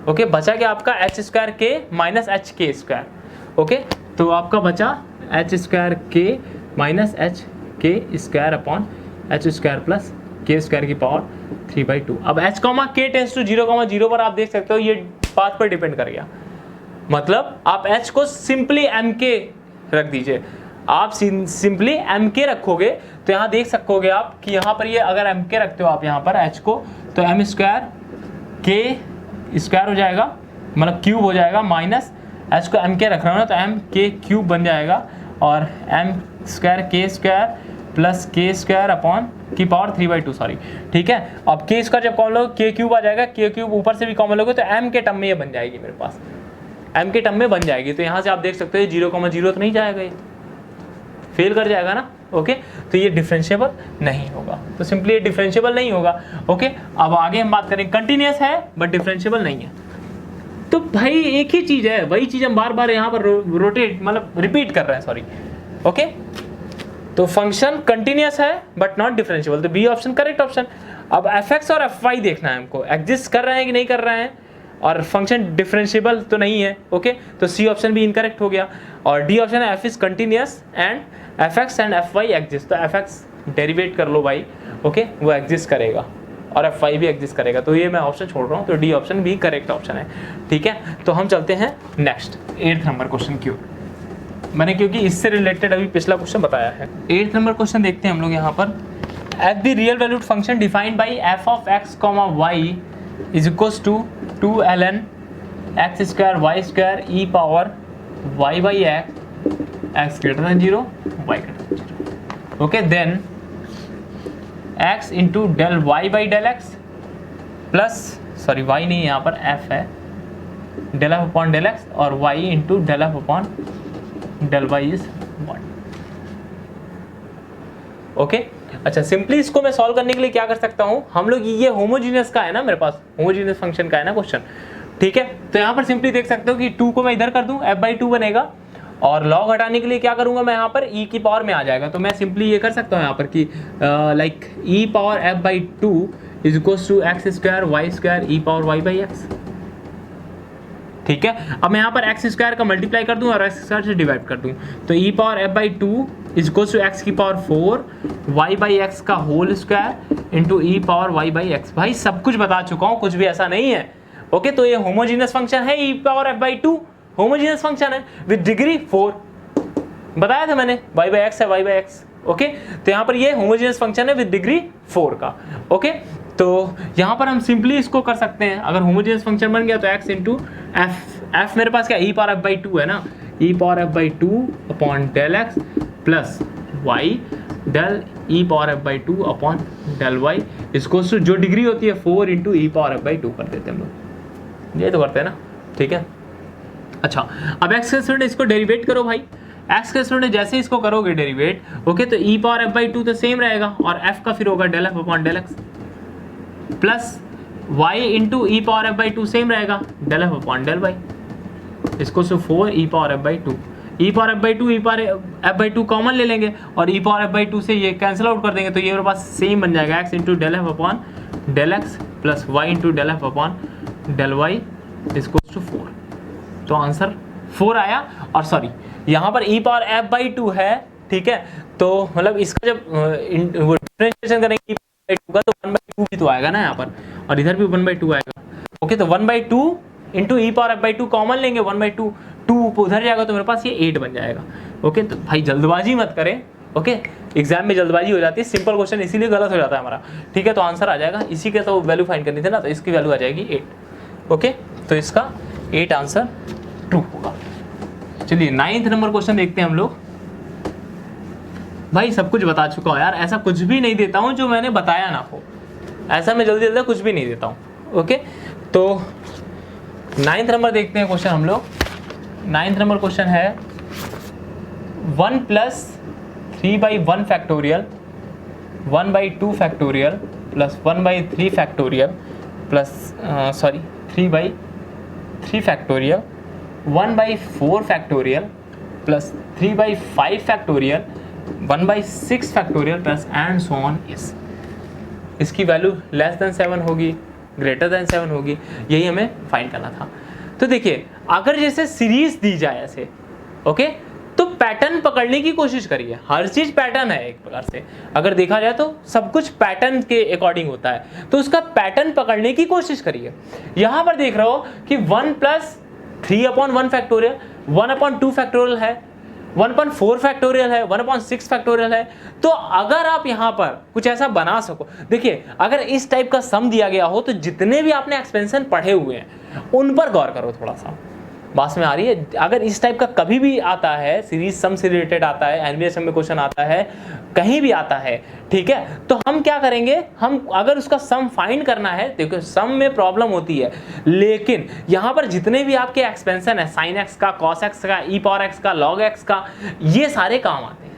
ओके, बचा क्या आपका एच स्क्वायर के माइनस एच के स्क्वायर। ओके, तो आपका बचा एच स्क्वायर के माइनस एच के square upon h square plus के स्क्वायर की पावर 3/2। अब एच कॉमा के टेंस टू 0,0 पर आप देख सकते हो ये पाथ पर डिपेंड कर गया, मतलब आप h को सिंपली एम के रख दीजिए। आप सिंपली एम के रखोगे तो यहाँ देख सकोगे आप कि यहाँ पर ये अगर एम के रखते हो आप यहाँ पर h को, तो एम स्क्वायर के स्क्वायर हो जाएगा, मतलब क्यूब हो जाएगा, माइनस h को एम के रख रहा हूँ ना तो एम के क्यूब बन जाएगा, और एम स्क्वायर के स्क्वायर प्लस के स्क्वायर अपॉन की पावर 3/2, सॉरी। ठीक है, अब के स्क्वायर जब कॉमन लोगे के क्यूब आ जाएगा, के क्यूब ऊपर से भी कॉमन लोगे तो एम के टर्म में ये बन जाएगी, मेरे पास एम के टर्म में बन जाएगी। तो यहाँ से आप देख सकते हो 0,0 तो नहीं जाएगा, ये फेल कर जाएगा ना। ओके, तो ये डिफरेंशिएबल नहीं होगा, तो सिंपली ये डिफरेंशिएबल नहीं होगा। ओके, अब आगे हम बात करें, कंटिन्यूअस है बट डिफरेंशिएबल नहीं है। तो भाई एक ही चीज़ है, वही चीज़ हम बार बार यहाँ पर रोटेट मतलब रिपीट कर रहे हैं, सॉरी। ओके, तो फंक्शन कंटिन्यूअस है बट नॉट डिफरेंशिएबल, तो बी ऑप्शन करेक्ट ऑप्शन। अब एफ एक्स और एफ वाई देखना है हमको, एग्जिस्ट कर रहे हैं कि नहीं कर रहे हैं, और फंक्शन डिफरेंशिएबल तो नहीं है। ओके, तो सी ऑप्शन भी इनकरेक्ट हो गया, और डी ऑप्शन है f is continuous and f x and f y exist. तो एफ एक्स डेरिवेट कर लो भाई, ओके, वो एग्जिस्ट करेगा और एफ वाई भी एग्जिस्ट करेगा, तो ये मैं ऑप्शन छोड़ रहा हूँ, तो डी ऑप्शन भी करेक्ट ऑप्शन है। ठीक है, तो हम चलते हैं नेक्स्ट 8th नंबर क्वेश्चन की ओर। मैंने क्योंकि इससे रिलेटेड अभी पिछला क्वेश्चन बताया है। 8th नंबर क्वेश्चन देखते हैं हम लोग यहाँ पर। F the real valued function defined by f of x comma y is equals to 2ln x square y square e power y by x greater than 0 y greater than 0। Okay, then x into del y by del x plus, sorry y नहीं यहाँ पर f है, del f upon del x, और y into del f upon del y is 1। Okay, अच्छा, simply इसको मैं solve करने के लिए क्या कर सकता हूँ, हम लोग ये होमोजीनियस का है ना, मेरे पास होमोजीनियस फंक्शन का है ना क्वेश्चन। ठीक है, तो यहाँ पर सिंपली देख सकते हो कि 2 को मैं इधर कर दूं, f/2 बनेगा, और लॉग हटाने के लिए क्या करूंगा मैं, यहाँ पर e की पावर में आ जाएगा, तो मैं सिंपली ये कर सकता हूँ यहाँ पर कि like e power f/2 is equals to x square y square e power y by x. ठीक है, अब मैं यहाँ पर एक्स स्क्वायर का मल्टीप्लाई कर दूं और एक्स स्क्वायर से डिवाइड कर दूं, तो e power f/2 is equals to x की पावर 4 वाई बाई एक्स का whole square into e power y by x. भाई सब कुछ बता चुका हूँ, कुछ भी ऐसा नहीं है। ओके, तो ये होमोजीनियस फंक्शन है, ई पावर f/2 होमोजीनियस फंक्शन है विद डिग्री 4, बताया था मैंने, वाई बाई एक्स है वाई बाई एक्स। ओके, तो यहाँ पर ये होमोजीनियस फंक्शन है विद डिग्री 4 का। ओके, तो यहाँ पर हम सिंपली इसको कर सकते हैं, अगर होमोजीनियस फंक्शन बन गया तो x इंटू एफ मेरे पास क्या ई पावर f/2 है ना, e power f/2 upon del x plus y del e power f by 2 upon del y इसको जो डिग्री होती है 4 into e power f by 2 कर देते हैं हम लोग, ये तो करते हैं ना, ठीक है। अच्छा, अब एक्स के स्टूडेंट इसको डेरिवेट करो भाई, एक्स के स्टूडेंट जैसे इसको करोगे डेरिवेट, ओके, तो ई पावर एफ बाई 2 तो सेम रहेगा और एफ का फिर होगा del f upon del x plus y into e power f by 2 same रहेगा del f upon del y, इसको 4 e power f by 2, e power f by 2 e power f by 2 common ले लेंगे और ई power f by 2 से ये cancel out कर देंगे, तो ये मेरे पास सेम बन जाएगा x into del f upon del x plus y into del f upon del y इसको 4। तो आंसर 4 आया। और सॉरी यहाँ पर ई पावर एफ बाई 2 है, ठीक है, तो मतलब इसका जब डिफरेंशिएशन करेंगे का तो 1/2 भी तो आएगा ना यहाँ पर, और इधर भी 1/2 आएगा, ओके, तो 1/2 into e power f by 2 common लेंगे, 1/2 2 उधर जाएगा तो मेरे पास ये 8 बन जाएगा, ओके। तो भाई जल्दबाजी मत करें, ओके, एग्जाम में जल्दबाजी हो जाती है, सिंपल क्वेश्चन इसीलिए गलत हो जाता है हमारा, ठीक है। तो आंसर आ जाएगा, इसी के तो वैल्यू फाइंड करनी थी ना, तो इसकी वैल्यू आ जाएगी 8, ओके, तो इसका 8 आंसर ट्रू होगा। चलिए 9th नंबर क्वेश्चन देखते हैं हम लोग। भाई सब कुछ बता चुका हूँ यार, ऐसा कुछ भी नहीं देता हूँ जो मैंने बताया ना हो, ऐसा मैं जल्दी जल्दी कुछ भी नहीं देता हूँ, ओके। तो 9th नंबर देखते हैं क्वेश्चन हम लोग। 9th नंबर क्वेश्चन है 1 plus 3/1 factorial 1/2 factorial plus 1/3 factorial plus 3/3 factorial 1/4 factorial plus 3/5 factorial 1/6 factorial plus and so on is. इसकी वैल्यू लेस देन 7 होगी, ग्रेटर देन 7 होगी, यही हमें फाइंड करना था। तो देखिए अगर जैसे सीरीज दी जाए ऐसे, ओके, तो पैटर्न पकड़ने की कोशिश करिए, हर चीज पैटर्न है एक प्रकार से, अगर देखा जाए तो सब कुछ पैटर्न के अकॉर्डिंग होता है, तो उसका पैटर्न पकड़ने की कोशिश करिए। यहां पर देख रहा हो कि 1 प्लस 3/1 फैक्टोरियल 1/2 फैक्टोरियल है, 1/4 फैक्टोरियल है, 1/6 फैक्टोरियल है। तो अगर आप यहाँ पर कुछ ऐसा बना सको, देखिए अगर इस टाइप का सम दिया गया हो तो जितने भी आपने एक्सपेंशन पढ़े हुए हैं उन पर गौर करो थोड़ा सा, बात में आ रही है। अगर इस टाइप का कभी भी आता है, सीरीज सम से रिलेटेड आता है, एनवीएसएम में क्वेश्चन आता है, कहीं भी आता है, ठीक है, तो हम क्या करेंगे, हम अगर उसका सम फाइंड करना है, देखो सम में प्रॉब्लम होती है, लेकिन यहाँ पर जितने भी आपके एक्सपेंशन है, साइन एक्स का, कॉस एक्स का, ई पावर एक्स का, लॉग एक्स का, ये सारे काम आते हैं,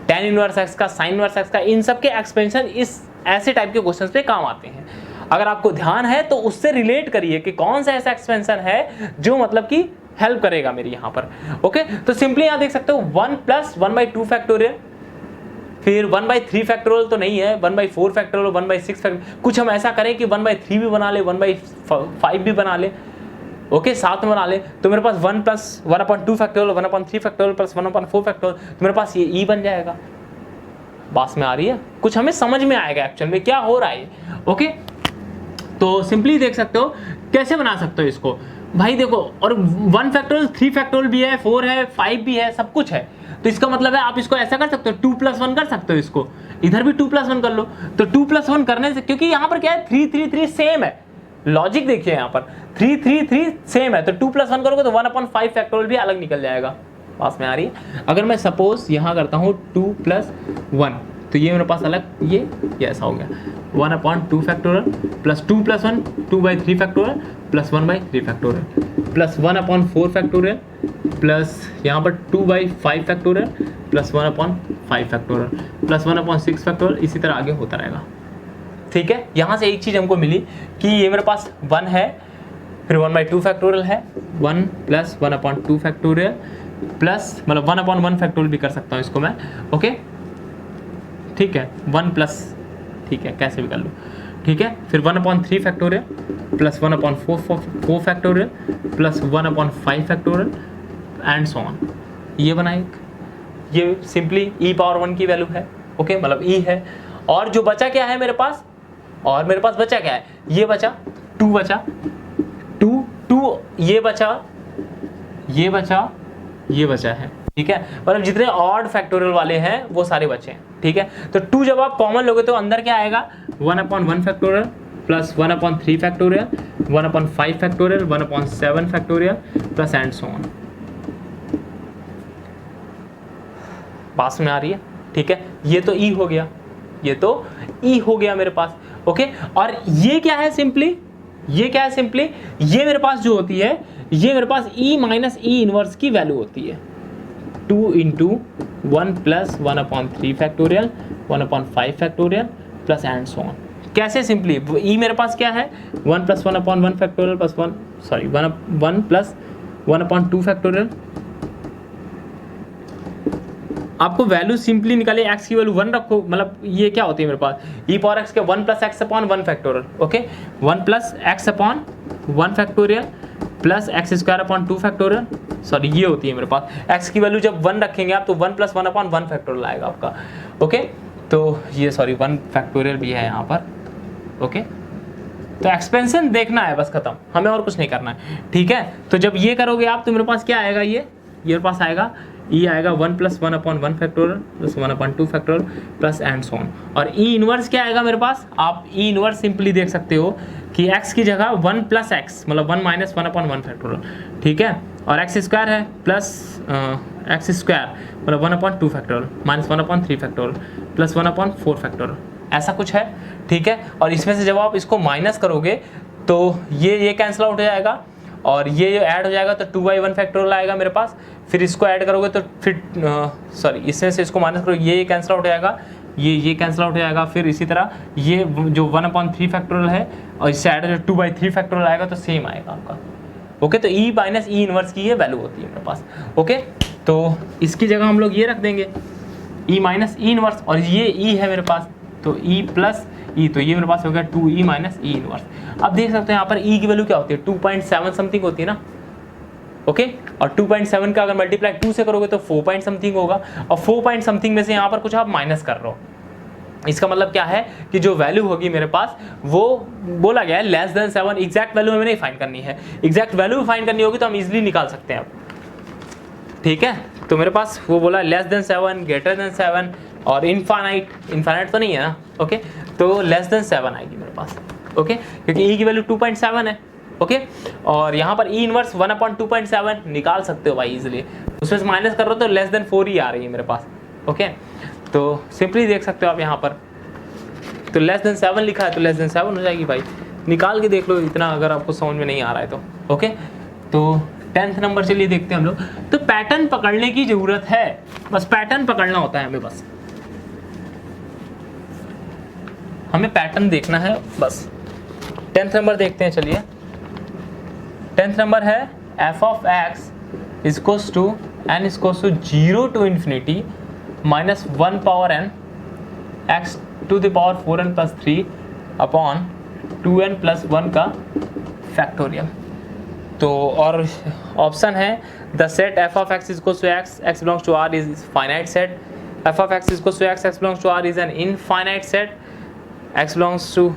टेन इनवर्स एक्स का, साइन इनवर्स एक्स का, इन सब के एक्सपेंशन इस ऐसे टाइप के क्वेश्चन पे काम आते हैं। अगर आपको ध्यान है तो उससे रिलेट करिए कि कौन सा ऐसा एक्सपेंशन है जो मतलब कि हेल्प करेगा मेरी यहाँ पर, ओके। तो सिंपली यहाँ देख सकते हो 1 प्लस 1/2 फैक्टोरियल, फिर 1/3 फैक्टोरियल तो नहीं है, 1/4 फैक्टोरियल, 1/6 फैक्टोरियल, कुछ हम ऐसा करें कि 1/3 भी बना ले, 1/5 भी बना ले, ओके, साथ में बना ले, तो मेरे पास 1 plus 1/2 factorial 1/3 factorial plus 1/4 factorial, तो मेरे पास ये ई बन जाएगा। बात में आ रही है, कुछ हमें समझ में आएगा एक्चुअल में क्या हो रहा है, ओके। तो सिंपली देख सकते हो कैसे बना सकते हो इसको, भाई देखो, और 1 फैक्टोरियल 3 फैक्टोरियल भी है, 4 है, 5 भी है, सब कुछ है, तो इसका मतलब है आप इसको ऐसा कर सकते हो, 2 + 1 कर सकते हो इसको, इधर भी 2 + 1 कर लो। तो 2 + 1 करने से, क्योंकि यहाँ पर क्या है 3 3 3 सेम है, लॉजिक देखिए यहाँ पर 3 3 3 सेम है, तो 2 + 1 करोगे तो 1/5 फैक्टोरियल भी अलग निकल जाएगा। पास में आ रही है। अगर मैं सपोज यहाँ करता हूँ 2 + 1, तो ये मेरे पास अलग ये ऐसा हो गया 1/2 factorial plus 2 + 1 2/3 factorial plus 1/3 factorial plus 1/4 factorial plus यहाँ पर 2/5 factorial plus 1/5 factorial plus 1/6 factorial, इसी तरह आगे होता रहेगा। ठीक है, यहाँ से एक चीज़ हमको मिली कि ये मेरे पास 1 है, फिर 1/2 फैक्टोरियल है, 1 प्लस 1/2 फैक्टोरियल प्लस मतलब 1/1 फैक्टोरियल भी कर सकता हूँ इसको मैं, ओके ठीक है, 1 प्लस, ठीक है कैसे भी कर लो, ठीक है, फिर 1/3 factorial plus 1/4 factorial plus 1/5 factorial and so on, ये बना एक, ये सिंपली e पावर 1 की वैल्यू है, ओके मतलब e है। और जो बचा क्या है मेरे पास, और मेरे पास बचा क्या है, ये बचा 2 बचा 2 ये बचा ये बचा है, ठीक है, मतलब जितने ऑड फैक्टोरियल वाले हैं वो सारे बचे हैं, ठीक है। तो 2 जब आप कॉमन लोगे तो अंदर क्या आएगा 1/1 factorial plus 1/3 factorial 1/5 factorial 1/7 factorial plus and so on. पास में आ रही है, ठीक है, ये तो ई हो गया, ये तो ई हो गया मेरे पास। ओके, और ये क्या है सिंपली, ये क्या है सिंपली, ये मेरे पास जो होती है, ये मेरे पास ई माइनस ई इनवर्स की वैल्यू होती है, 2 into 1 plus 1/3 factorial 1/5 factorial plus and so on. कैसे सिंपली, ई मेरे पास क्या है 1 plus 1/1 factorial plus 1 plus 1/2 factorial. आपको वैल्यू सिंपली निकालिए, एक्स की वैल्यू 1 रखो, मतलब ये क्या होती है मेरे पास ई पावर एक्स के 1 plus x upon 1 factorial. Okay, 1 plus x upon 1 factorial plus x square upon 2 factorial, sorry ये होती है मेरे पास एक्स की वैल्यू जब 1 रखेंगे आप तो 1 प्लस 1/1 फैक्टोरियल आएगा आपका। ओके, तो ये सॉरी 1 फैक्टोरियल भी है यहाँ पर। ओके, तो एक्सपेंशन देखना है बस, खत्म, हमें और कुछ नहीं करना है, ठीक है। तो जब ये करोगे आप तो मेरे पास क्या आएगा, ये मेरे पास आएगा ई आएगा 1 plus 1/1 factorial plus 1/2 factorial plus and so on. और ई इनवर्स क्या आएगा मेरे पास, आप ई इनवर्स सिंपली देख सकते हो कि x की जगह 1 प्लस एक्स मतलब 1 माइनस 1/1 फैक्टोरियल, ठीक है, और एक्स स्क्वायर है प्लस एक्स स्क्वायर मतलब 1/2 factorial minus 1/3 factorial plus 1/4 factorial, ऐसा कुछ है, ठीक है। और इसमें से जब आप इसको माइनस करोगे तो ये कैंसिल आउट हो जाएगा और ये ऐड हो जाएगा तो 2/1 फैक्टोरियल आएगा मेरे पास। फिर इसको ऐड करोगे तो फिर सॉरी इसमें से इसको माइनस करोगे, ये कैंसिल आउट हो जाएगा, ये कैंसिल आउट हो जाएगा। फिर इसी तरह ये जो 1/3 फैक्टोरियल है और इससे ऐड जो 2/3 फैक्टोरियल आएगा तो सेम आएगा आपका। ओके, तो ई माइनस ई इनवर्स की ये वैल्यू होती है मेरे पास। ओके, तो इसकी जगह हम लोग ये रख देंगे ई माइनस ई इनवर्स, और ये ई है मेरे पास तो ई प्लस ई, तो ये मेरे पास हो गया 2e माइनस ई इनवर्स। अब देख सकते हैं यहाँ पर ई की वैल्यू क्या होती है, 2.7 समथिंग होती है ना। ओके, और 2.7 का अगर मल्टीप्लाई 2 से करोगे तो 4 पॉइंट समथिंग होगा, और 4 पॉइंट समथिंग में से यहाँ पर कुछ आप माइनस कर रहे हो। इसका मतलब क्या है कि जो वैल्यू होगी मेरे पास वो बोला गया है लेस देन 7। एग्जैक्ट वैल्यू हमें नहीं फाइंड करनी है, एग्जैक्ट वैल्यू फाइंड करनी होगी तो हम इजिली निकाल सकते हैं अब, ठीक है। तो मेरे पास वो बोला लेस देन 7, ग्रेटर देन 7 और इनफाइनाइट तो नहीं है ना। ओके, तो लेस देन 7 आएगी मेरे पास। ओके, क्योंकि ई की वैल्यू 2.7 है। ओके, और यहाँ पर ई इनवर्स 1/2.7 निकाल सकते हो भाई इजिली, उसमें से माइनस कर रहे हो तो लेस देन 4 ही आ रही है मेरे पास। ओके, तो सिंपली देख सकते हो आप यहाँ पर, तो लेस देन 7 लिखा है तो लेस देन 7 हो जाएगी भाई, निकाल के देख लो इतना अगर आपको समझ में नहीं आ रहा है तो। ओके, तो 10th नंबर चलिए देखते हैं हम लोग। तो पैटर्न पकड़ने की जरूरत है, बस पैटर्न पकड़ना होता है हमें, बस हमें पैटर्न देखना है बस। 10th नंबर देखते हैं चलिए। 10th नंबर है f of x equals to n equals to 0 to infinity minus 1 power n x to the power 4n plus 3 upon 2n plus 1 का फैक्टोरियल। तो और ऑप्शन है the set f of x equals to x belongs to r is finite set, f of x equals to x belongs to r is an infinite set, x belongs to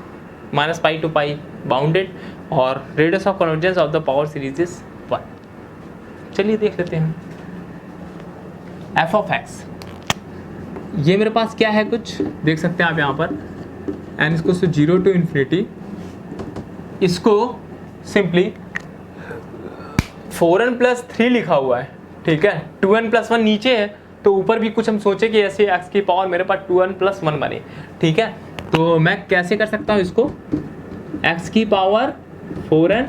minus pi to pi bounded और radius of convergence of the power series is 1। चलिए देख लेते हैं f of x। ये मेरे पास क्या है, कुछ देख सकते हैं आप यहाँ पर n equals to 0 to infinity, इसको सिंपली 4n plus 3 लिखा हुआ है, ठीक है। 2n plus 1 नीचे है तो ऊपर भी कुछ हम सोचे कि ऐसे x की पावर मेरे पास 2n plus 1 बने, ठीक है। तो मैं कैसे कर सकता हूँ इसको, x की power 4n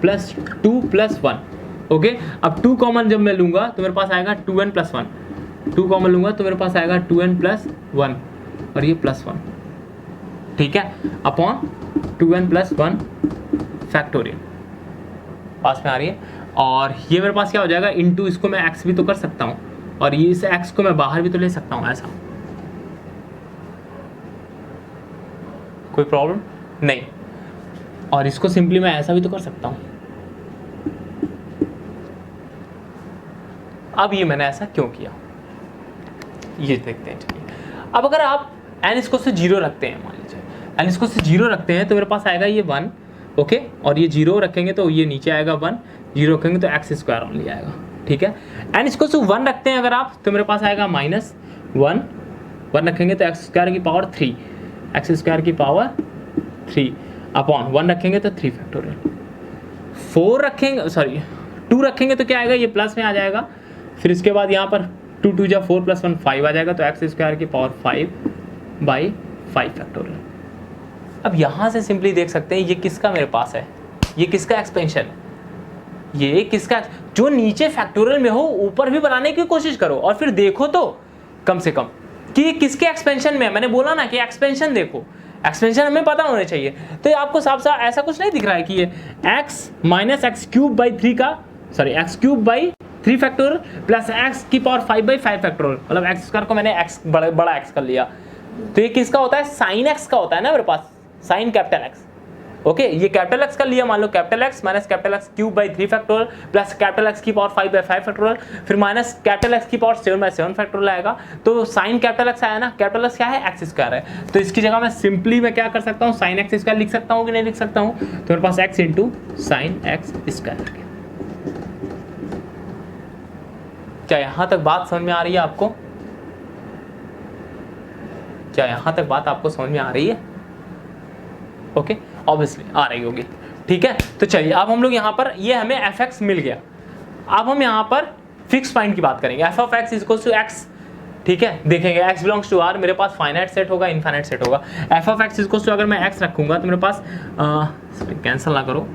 plus 2 plus 1। Okay, अब 2 कॉमन जब मैं लूँगा तो मेरे पास आएगा 2n plus 1, 2 कॉमन लूँगा तो मेरे पास आएगा 2n plus 1 और ये plus 1, ठीक है, अपॉन 2n plus 1 फैक्टोरियल पास में आ रही है। और ये मेरे पास क्या हो जाएगा, इनटू इसको मैं x भी तो कर सकता हूँ और ये इस x को मैं बाहर भी तो ले सकता हूँ, ऐसा कोई प्रॉब्लम नहीं। और इसको सिंपली मैं ऐसा भी तो कर सकता हूँ। अब ये मैंने ऐसा क्यों किया ये देखते हैं चलिए। अब अगर आप n इसको से 0 रखते हैं, मान लीजिए n इसको से 0 रखते हैं तो मेरे पास आएगा ये 1। ओके, और ये 0 रखेंगे तो ये नीचे आएगा 1, 0 रखेंगे तो x स्क्वायर ओनली आएगा, ठीक है। n इसको से 1 रखते हैं अगर आप तो मेरे पास आएगा माइनस 1, 1 रखेंगे तो x स्क्वायर की पावर 3, x स्क्वायर की पावर 3 अपॉन 1 रखेंगे तो 3 फैक्टोरियल। 4 रखेंगे, सॉरी 2 रखेंगे तो क्या आएगा, ये प्लस में आ जाएगा। फिर इसके बाद यहाँ पर 2 2 जा 4 + 1 5 आ जाएगा, तो एक्स स्क्वायर की पावर 5/5 फैक्टोरियल। अब यहाँ से सिंपली देख सकते हैं ये किसका मेरे पास है, ये किसका एक्सपेंशन है, ये किसका, जो नीचे फैक्टोरियल में हो ऊपर भी बनाने की कोशिश करो और फिर देखो तो कम से कम कि ये किसके एक्सपेंशन में है। मैंने बोला ना कि एक्सपेंशन देखो, एक्सपेंशन हमें पता होने चाहिए। तो ये आपको साफ साफ ऐसा कुछ नहीं दिख रहा है कि ये x - x³ का sorry x³ 3 factorial plus x की पावर 5/5 फैक्टोरियल, मतलब एक्स स्क्वायर को मैंने x बड़ा x कर लिया। तो ये किसका होता है, साइन x का होता है ना मेरे पास, साइन कैपिटल X। ओके, ये कैपिटल X का लिया, मान लो capital X minus capital x³ 3 factorial plus capital X की पावर 5/5 फैक्टोरियल, फिर माइनस कैपिटल X की पावर 7/7 फैक्टोरियल आएगा। तो साइन कैपिटल X आया ना, कैपिटल X क्या है, x स्क्वायर है। तो इसकी जगह मैं सिंपली मैं क्या कर सकता हूँ, साइन x स्क्वायर लिख सकता हूँ कि नहीं लिख सकता हूँ, तो मेरे पास x × साइन x स्क्वायर। क्या यहां तक बात समझ में आ रही है आपको, क्या यहां तक बात आपको समझ में आ रही है? ओके, ऑब्वियसली आ रही होगी, ठीक है। तो चलिए अब हम लोग यहाँ पर, ये हमें fx मिल गया। अब हम यहाँ पर फिक्स पॉइंट की बात करेंगे, f(x) = x, ठीक है। देखेंगे x बिलोंग्स टू r, मेरे पास फाइनाइट सेट होगा, इनफाइनाइट सेट होगा। f(x) = अगर मैं x रखूंगा तो मेरे पास कैंसिल ना करो,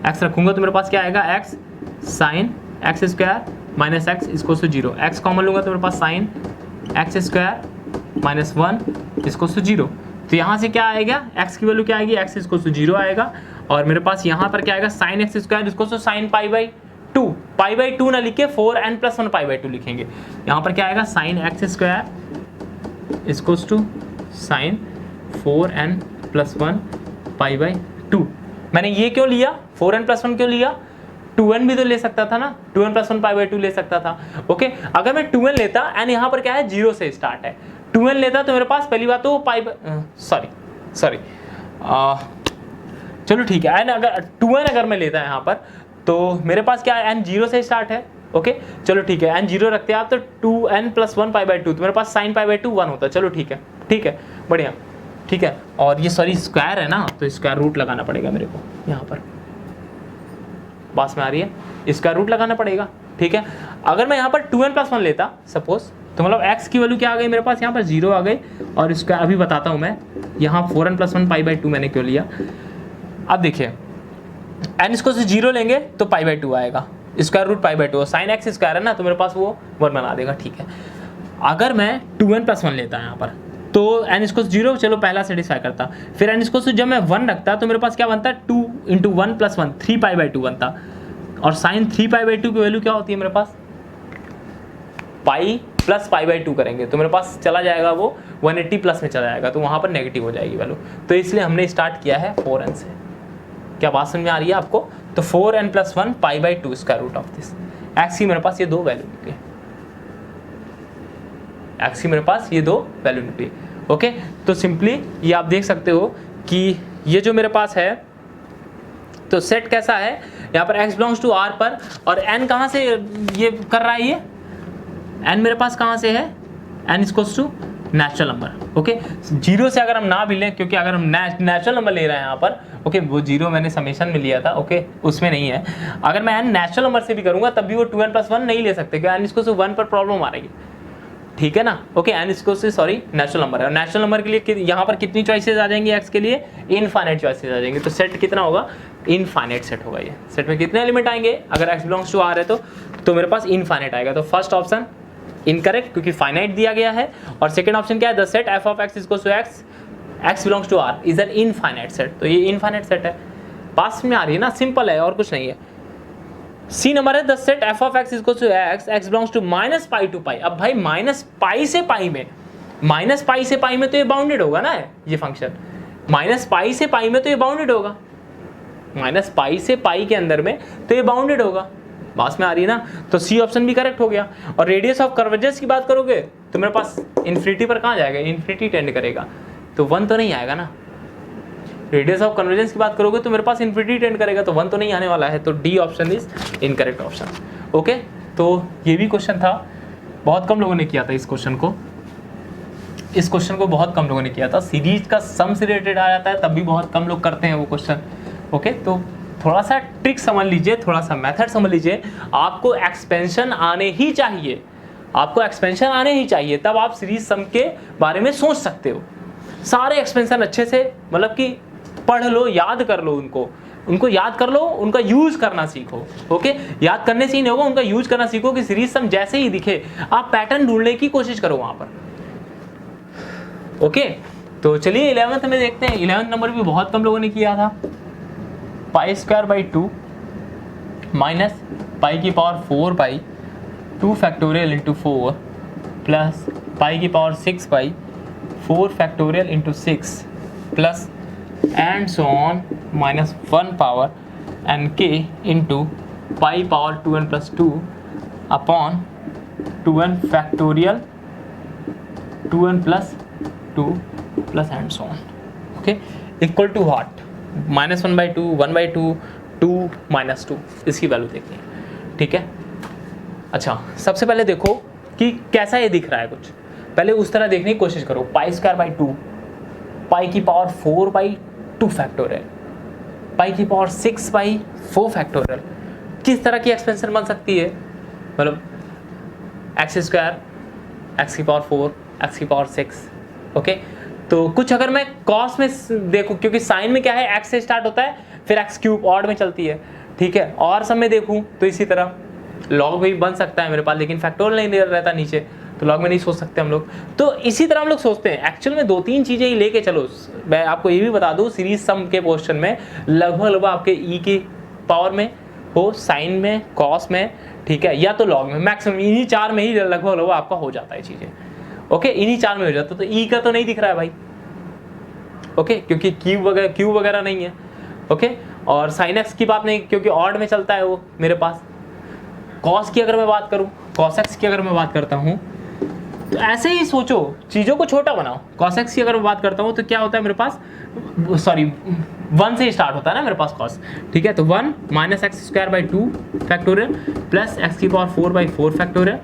x रखूंगा तो मेरे पास क्या आएगा, x sin x square minus x = 0। x common लूंगा तो मेरे पास sin x स्क्वायर माइनस 1 = 0। तो यहाँ से क्या आएगा, x की वैल्यू क्या आएगी, x = 0 आएगा। और मेरे पास यहाँ पर क्या आएगा, sin x स्क्वायर = sin π/2, π/2 ना लिखे 4n + 1 π/2 लिखेंगे। यहाँ पर क्या आएगा, sin x square = sin 4n + 1 π/2। मैंने ये क्यों लिया, 4n + 1 क्यों लिया, 2n भी तो ले सकता था ना, 2n + 1 π/2 ले सकता था। ओके, अगर मैं 2n लेता एंड यहाँ पर क्या है, 0 से स्टार्ट है, 2n लेता तो मेरे पास पहली बात तो चलो ठीक है, एन अगर 2n अगर मैं लेता है यहाँ पर तो मेरे पास क्या है, n 0 से स्टार्ट है। ओके, चलो ठीक है, n 0 रखते हैं आप तो 2n + 1 π/2, तो मेरे पास sin π/2 1 होता है। चलो ठीक है, बढ़िया, ठीक है। और ये सॉरी स्क्वायर है ना, तो स्क्वायर रूट लगाना पड़ेगा मेरे को यहाँ पर, बात में आ रही है, स्क्वायर रूट लगाना पड़ेगा, ठीक है। अगर मैं यहाँ पर 2n + 1 लेता सपोज, तो मतलब x की वैल्यू क्या आ गई मेरे पास, यहाँ पर 0 आ गई। और इसका अभी बताता हूँ मैं, यहाँ 4n + 1 π/2 मैंने क्यों लिया। अब देखिए, n इसको से 0 लेंगे तो π/2 आएगा, square root π/2, sine x square है ना, तो मेरे पास वो 1 बना देगा, ठीक है। अगर मैं 2n + 1 लेता है यहाँ पर, तो n इसको 0, चलो पहला सेटिस्फाई करता, फिर n इसको जब मैं 1 रखता तो मेरे पास क्या बनता है, 2 × 1 + 1 3 π/2 बनता। और साइन 3 π/2 की वैल्यू क्या होती है मेरे पास, पाई प्लस π/2 करेंगे तो मेरे पास चला जाएगा वो 180 प्लस में चला जाएगा, तो वहाँ पर नेगेटिव हो जाएगी वैल्यू। तो इसलिए हमने स्टार्ट किया है 4n से। क्या बात समझ में आ रही है आपको? तो 4n + 1 π/2 square root of this, x की मेरे पास ये दो वैल्यू निकली, एक्स की मेरे पास ये दो वैल्यू निकली। ओके, तो सिंपली ये आप देख सकते हो कि ये जो मेरे पास है, तो सेट कैसा है, यहाँ पर x बिलोंग्स टू r पर, और n कहाँ से ये कर रहा है, ये n मेरे पास कहाँ से है, n equals to natural number. Okay, 0 से अगर हम ना भी लें, क्योंकि अगर हम नेचुरल नंबर ले रहे हैं यहाँ पर, ओके, वो 0 मैंने समेशन में लिया था, ओके, उसमें नहीं है। अगर मैं n नेचुरल नंबर से भी करूँगा तब भी वो 2n + 1 नहीं ले सकते, क्योंकि n इक्वल्स टू 1 पर प्रॉब्लम आ रही है, ठीक है ना। Okay, n equals to sorry natural number है, और नेचुरल नंबर के लिए यहाँ पर कितनी चॉइसेस आ जाएंगी x के लिए, इनफाइनाइट चॉइसेस आ जाएंगे। तो सेट कितना होगा, इनफाइनाइट सेट होगा। ये सेट में कितने एलिमेंट आएंगे, अगर x बिलोंग्स टू r है तो मेरे पास इनफाइनाइट आएगा। तो फर्स्ट ऑप्शन इनकरेक्ट, क्योंकि फाइनाइट दिया गया है। और सेकंड ऑप्शन क्या है, the set f of x equals to x belongs to r is an infinite set. तो ये इनफाइनाइट सेट है, पास में आ रही है ना, सिंपल है और कुछ नहीं है। सी नंबर है, the set f of x equals to x belongs to -π to π। अब भाई -π से π में, -π से π में तो ये बाउंडेड होगा ना, ये फंक्शन -π से π में तो ये बाउंडेड होगा, -π से π के अंदर में तो ये बाउंडेड होगा, बात में आ रही है ना। तो सी ऑप्शन भी करेक्ट हो गया। और रेडियस ऑफ कर्वेचर्स की बात करोगे तो मेरे पास इन्फिनिटी पर कहाँ जाएगा, इन्फिनिटी टेंड करेगा, तो 1 तो नहीं आएगा ना। रेडियस ऑफ कन्वर्जेंस की बात करोगे तो मेरे पास इन्फिनिटी टेंड करेगा, तो 1 तो नहीं आने वाला है। तो D option is incorrect option. Okay, तो ये भी क्वेश्चन था, बहुत कम लोगों ने किया था इस क्वेश्चन को, इस क्वेश्चन को बहुत कम लोगों ने किया था। सीरीज का सम से रिलेटेड आ जाता है तब भी बहुत कम लोग करते हैं वो क्वेश्चन। ओके, तो थोड़ा सा ट्रिक समझ लीजिए, थोड़ा सा मेथड समझ लीजिए, आपको एक्सपेंशन आने ही चाहिए। आपको एक्सपेंशन आने ही चाहिए, तब आप सीरीज सम के बारे में सोच सकते हो। सारे एक्सपेंशन अच्छे से मतलब कि पढ़ लो, याद कर लो, उनको याद कर लो, उनका यूज करना सीखो। ओके, याद करने से ही नहीं होगा, उनका यूज करना सीखो कि सीरीज सम जैसे ही दिखे आप पैटर्न ढूंढने की कोशिश करो वहां पर। ओके, तो चलिए 11th में देखते हैं। 11th नंबर भी बहुत कम लोगों ने किया था। Pi square by 2 minus pi की power 4 by 2 factorial into 4 plus pi की power 6 by 4 factorial into 6 plus and so on minus 1 power n के into pi power 2n plus 2 upon 2n factorial 2n plus 2 plus and so on. Okay, equal to what? -1/2, 1/2, 2 - 2, इसकी value देखनी है। ठीक है, अच्छा सबसे पहले देखो कि कैसा ये दिख रहा है कुछ, पहले उस तरह देखने की कोशिश करो। पाई स्क्वायर बाई 2, पाई की पावर 4/2 फैक्टोरियल, पाई की पावर 6/4 फैक्टोरियल, किस तरह की एक्सपेंशन बन सकती है? मतलब एक्स स्क्वायर, एक्स की पावर 4, एक्स की पावर 6। ओके, तो कुछ अगर मैं कॉस में देखूं, क्योंकि साइन में क्या है, एक्स से स्टार्ट होता है फिर एक्स क्यूब ऑड में चलती है। ठीक है, और सब में देखूं तो इसी तरह लॉग भी बन सकता है मेरे पास, लेकिन फैक्टोरियल नहीं रहता नीचे, तो लॉग में नहीं सोच सकते हम लोग। तो इसी तरह हम लोग सोचते हैं। एक्चुअल में 2-3 चीजें ही लेके चलो। मैं आपको ये भी बता दूं, सीरीज सम के क्वेश्चन में लगभग आपके ई की पावर में हो, साइन में, कॉस में, ठीक है, या तो लॉग में, मैक्सिमम इन्हीं 4 में ही लगभग आपका हो जाता है चीजें। ओके, इन्हीं 4 में हो जाता है। तो ई का तो नहीं दिख रहा है भाई। ओके, क्योंकि क्यूब वगैरह नहीं है। ओके, और साइन एक्स की बात नहीं, क्योंकि ऑड में चलता है वो मेरे पास। कॉस की अगर मैं बात करूं, कॉस एक्स की अगर मैं बात करता हूं, तो ऐसे ही सोचो, चीजों को छोटा बनाओ। कॉस एक्स की अगर मैं बात करता हूं तो क्या होता है मेरे पास, सॉरी 1 से स्टार्ट होता है ना मेरे पास कॉस। ठीक है, तो 1 minus x square by 2 factorial plus x की पावर 4/4 फैक्टोरियल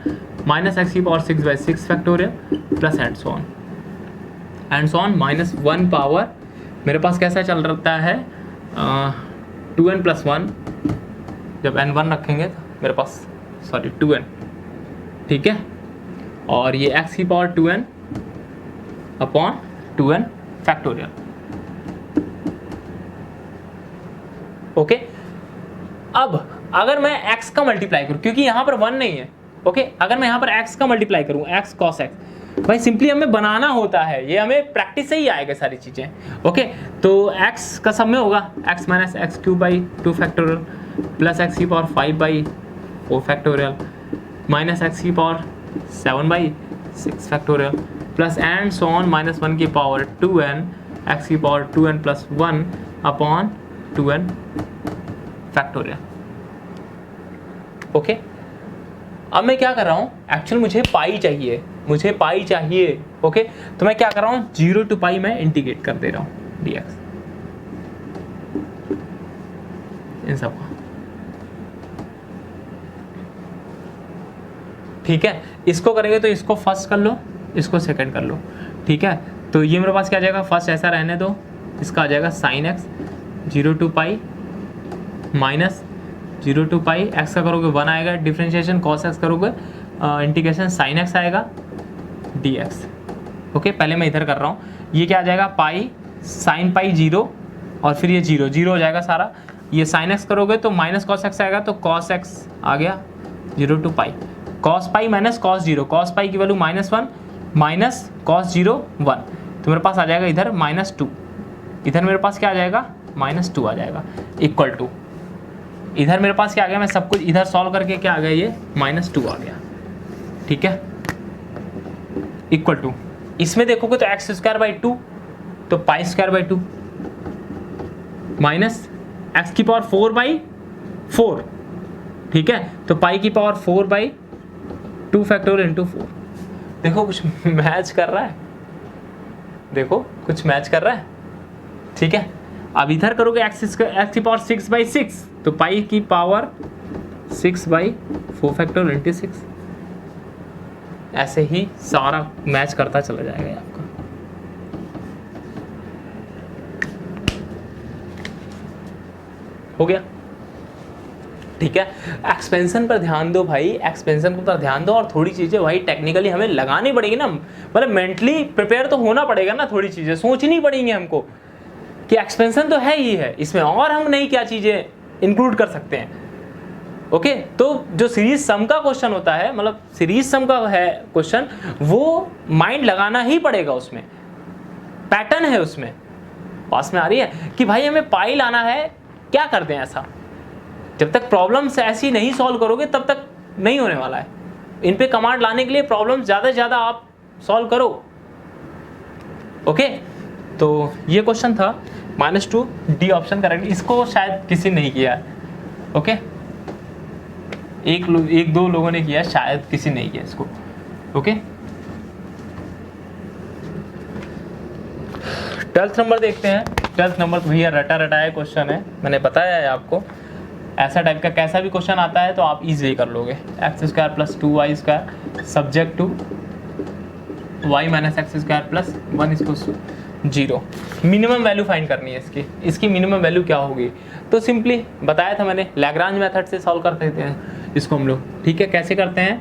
माइनस एक्स की power 6/6 factorial plus and so on minus 1 power मेरे पास कैसा चल रहता है 2n प्लस 1, जब n1 रखेंगे तो मेरे पास, सॉरी 2n, ठीक है, और ये x की power 2n upon 2n factorial. Okay, अब अगर मैं x का मल्टीप्लाई करूं, क्योंकि यहां पर 1 नहीं है। ओके, अगर मैं यहां पर x का मल्टीप्लाई करूं, x cos x, भाई सिंपली हमें बनाना होता है, ये हमें प्रैक्टिस से ही आएगा सारी चीजें। ओके, तो x का सब में होगा x minus x cube by 2 factorial plus x की पावर 5/4 फैक्टोरियल माइनस एक्स की power 7/6 factorial plus and so on minus 1 की पावर 2n एक्स की power 2n plus 1 upon 2n factorial. Okay, अब मैं क्या कर रहा हूँ, एक्चुअल मुझे पाई चाहिए, ओके, तो मैं क्या कर रहा हूँ, 0 to पाई मैं इंटीग्रेट कर दे रहा हूँ dx इन सबको। ठीक है, इसको करेंगे तो इसको फर्स्ट कर लो, इसको सेकंड कर लो। ठीक है, तो ये मेरे पास क्या आ जाएगा, फर्स्ट ऐसा रहने दो, इसका आ जाएगा sine x 0 to pi minus 0 to pi, x का करोगे 1 आएगा, डिफ्रेंशिएशन कॉस एक्स करोगे इंटीग्रेशन साइन एक्स आएगा dx। ओके, पहले मैं इधर कर रहा हूँ, ये क्या आ जाएगा, पाई साइन पाई 0 और फिर ये 0 हो जाएगा सारा। ये साइन एक्स करोगे तो माइनस कॉस एक्स आएगा, तो कॉस एक्स आ गया 0 to pi, cos pi minus cos 0, cos pi की वैल्यू -1 माइनस कॉस 0 1, तो मेरे पास आ जाएगा इधर -2, इधर मेरे पास क्या आ जाएगा -2 आ जाएगा, इक्वल टू इधर मेरे पास क्या आ गया, मैं सब कुछ इधर सॉल्व करके क्या आ गया, ये -2 आ गया। ठीक है, इक्वल टू इसमें देखोगे तो एक्स स्क्वायर बाई 2, तो पाई स्क्वायर बाई 2 माइनस एक्स की पावर 4/4, ठीक है, तो पाई की पावर 4/2 फैक्टोरियल इंटू 4। देखो कुछ मैच कर रहा है, देखो कुछ मैच कर रहा है। ठीक है, अब इधर करोगे एक्स की पावर 6/6, तो पाई की पावर 6/4 फैक्टोरियल इंटू 6, ऐसे ही सारा मैच करता चला जाएगा आपका। हो गया, ठीक है, एक्सपेंशन पर ध्यान दो भाई, एक्सपेंशन पर ध्यान दो, और थोड़ी चीज़ें भाई टेक्निकली हमें लगानी पड़ेगी ना, मतलब मेंटली प्रिपेयर तो होना पड़ेगा ना, थोड़ी चीज़ें सोचनी पड़ेंगी हमको कि एक्सपेंशन तो है ही है इसमें, और हम नई क्या चीज़ें इंक्लूड कर सकते हैं। ओके, तो जो सीरीज सम का क्वेश्चन होता है, मतलब सीरीज सम का है क्वेश्चन, वो माइंड लगाना ही पड़ेगा, उसमें पैटर्न है, उसमें पास में आ रही है कि भाई हमें पाई लाना है, क्या करते हैं ऐसा। जब तक प्रॉब्लम्स ऐसी नहीं सॉल्व करोगे तब तक नहीं होने वाला है। इन पे कमांड लाने के लिए प्रॉब्लम ज़्यादा से ज़्यादा आप सॉल्व करो। ओके, तो ये क्वेश्चन था -2, डी ऑप्शन करेक्ट। इसको शायद किसी नहीं किया है। ओके, एक दो लोगों ने किया, शायद किसी नहीं किया इसको। ओके, 12th नंबर देखते हैं। 12th नंबर तो भैया रटा रटाया क्वेश्चन है, मैंने बताया है आपको। ऐसा टाइप का कैसा भी क्वेश्चन आता है तो आप इजीली कर लोगे। x² + 2y² subject to y - x² + 1 = 0। Minimum value find करनी है इसकी मिनिमम वैल्यू क्या होगी, तो सिंपली बताया था मैंने, लैग्रांज मेथड से सॉल्व कर देते हैं इसको हम लोग। ठीक है, कैसे करते हैं,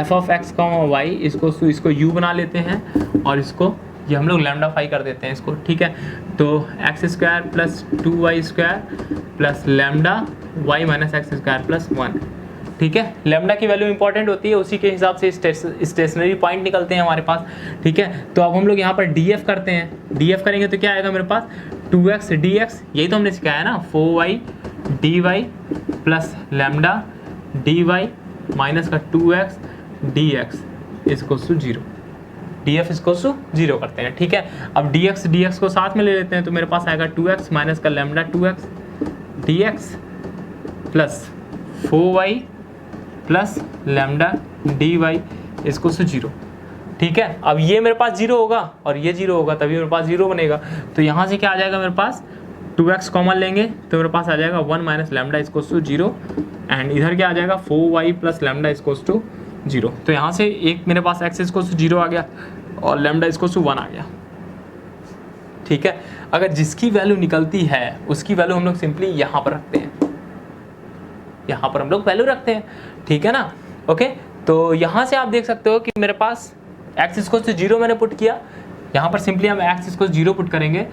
f(x, y) इसको u बना लेते हैं, और इसको ये हम लोग λ5 कर देते हैं इसको। ठीक है, तो x² + 2y² + λy - x² + 1। ठीक है, लैम्डा की वैल्यू इंपॉर्टेंट होती है, उसी के हिसाब से स्टेशनरी पॉइंट निकलते हैं हमारे पास। ठीक है, तो अब हम लोग यहाँ पर df करते हैं। df करेंगे तो क्या आएगा मेरे पास, 2x dx, यही तो हमने सिखाया ना, 4y dy + λ dy माइनस का 2x dx = 0। df = 0 करते हैं। ठीक है, अब dx को साथ में ले लेते हैं, तो मेरे पास आएगा 2x माइनस का λ 2x dx plus 4y plus λ dy = 0। ठीक है, अब ये मेरे पास 0 होगा और ये 0 होगा, तभी मेरे पास 0 बनेगा। तो यहाँ से क्या आ जाएगा मेरे पास, 2x कॉमन लेंगे तो मेरे पास आ जाएगा 1 - λ = 0, एंड इधर क्या आ जाएगा 4y + λ = 0। तो यहाँ से एक मेरे पास x = 0 आ गया और λ = 1 आ गया। ठीक है, अगर जिसकी वैल्यू निकलती है उसकी वैल्यू हम लोग सिंपली यहाँ पर रखते हैं, यहाँ पर हम लोग वैल्यू रखते हैं। ठीक है ना। ओके, तो यहाँ से आप देख सकते हो कि मेरे पास x = 0 मैंने पुट किया, यहाँ पर सिंपली हम x = 0 पुट करेंगे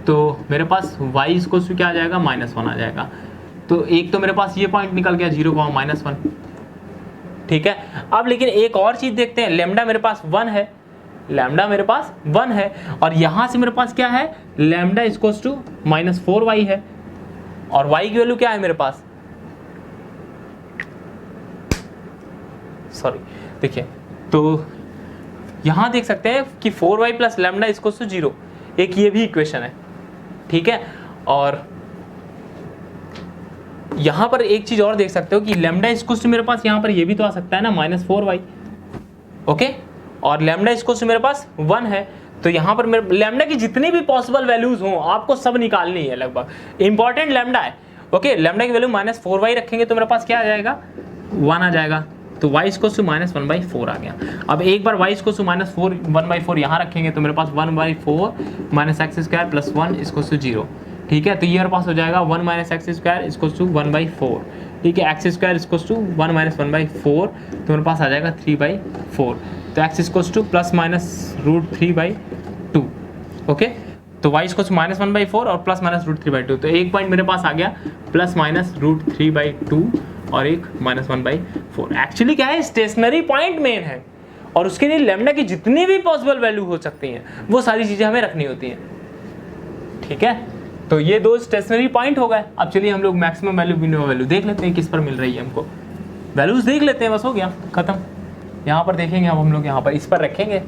तो मेरे पास y = क्या आ जाएगा, -1 आ जाएगा। तो एक तो मेरे पास ये पॉइंट निकल गया 0, -1। ठीक है, अब लेकिन एक और चीज़ देखते हैं, लैम्डा मेरे पास 1 है, लैम्डा मेरे पास 1 है, और यहाँ से मेरे पास क्या है, लैम्डा = -4y है, और y की वैल्यू क्या है मेरे पास, सॉरी देखिए, तो यहाँ देख सकते हैं कि 4y + λ = 0, एक ये भी इक्वेशन है। ठीक है, और यहाँ पर एक चीज़ और देख सकते हो कि लैम्डा = मेरे पास यहाँ पर ये भी तो आ सकता है ना, -4y। ओके, और लैम्डा = मेरे पास 1 है, तो यहाँ पर मेरे लैम्डा की जितनी भी पॉसिबल वैल्यूज हों आपको सब निकालनी है लगभग, इंपॉर्टेंट लैम्डा है। ओके, लैम्डा की वैल्यू -4y रखेंगे तो मेरे पास क्या आ जाएगा, 1 आ जाएगा, तो y = -1/4 आ गया। अब एक बार y = -1/4 यहाँ रखेंगे तो मेरे पास 1/4 - x² + 1 = 0। ठीक है, तो ये मेरे पास हो जाएगा 1 - x² = 1/4। ठीक है, x² = 1 - 1/4, तो मेरे पास आ जाएगा 3/4। तो x = ±√3/2। ओके, तो y = -1/4 और ±√3/2, तो एक पॉइंट मेरे पास आ गया +√3/2 और एक -1/4। एक्चुअली क्या है, स्टेशनरी पॉइंट मेन है, और उसके लिए लैम्डा की जितनी भी पॉसिबल वैल्यू हो सकती हैं वो सारी चीज़ें हमें रखनी होती हैं। ठीक है, तो ये दो स्टेशनरी पॉइंट हो गए। अब चलिए हम लोग मैक्सिमम वैल्यू, मिनिमम वैल्यू देख लेते हैं किस पर मिल रही है हमको, वैल्यूज देख लेते हैं, बस हो गया खत्म। यहाँ पर देखेंगे, अब हम लोग यहाँ पर इस पर रखेंगे,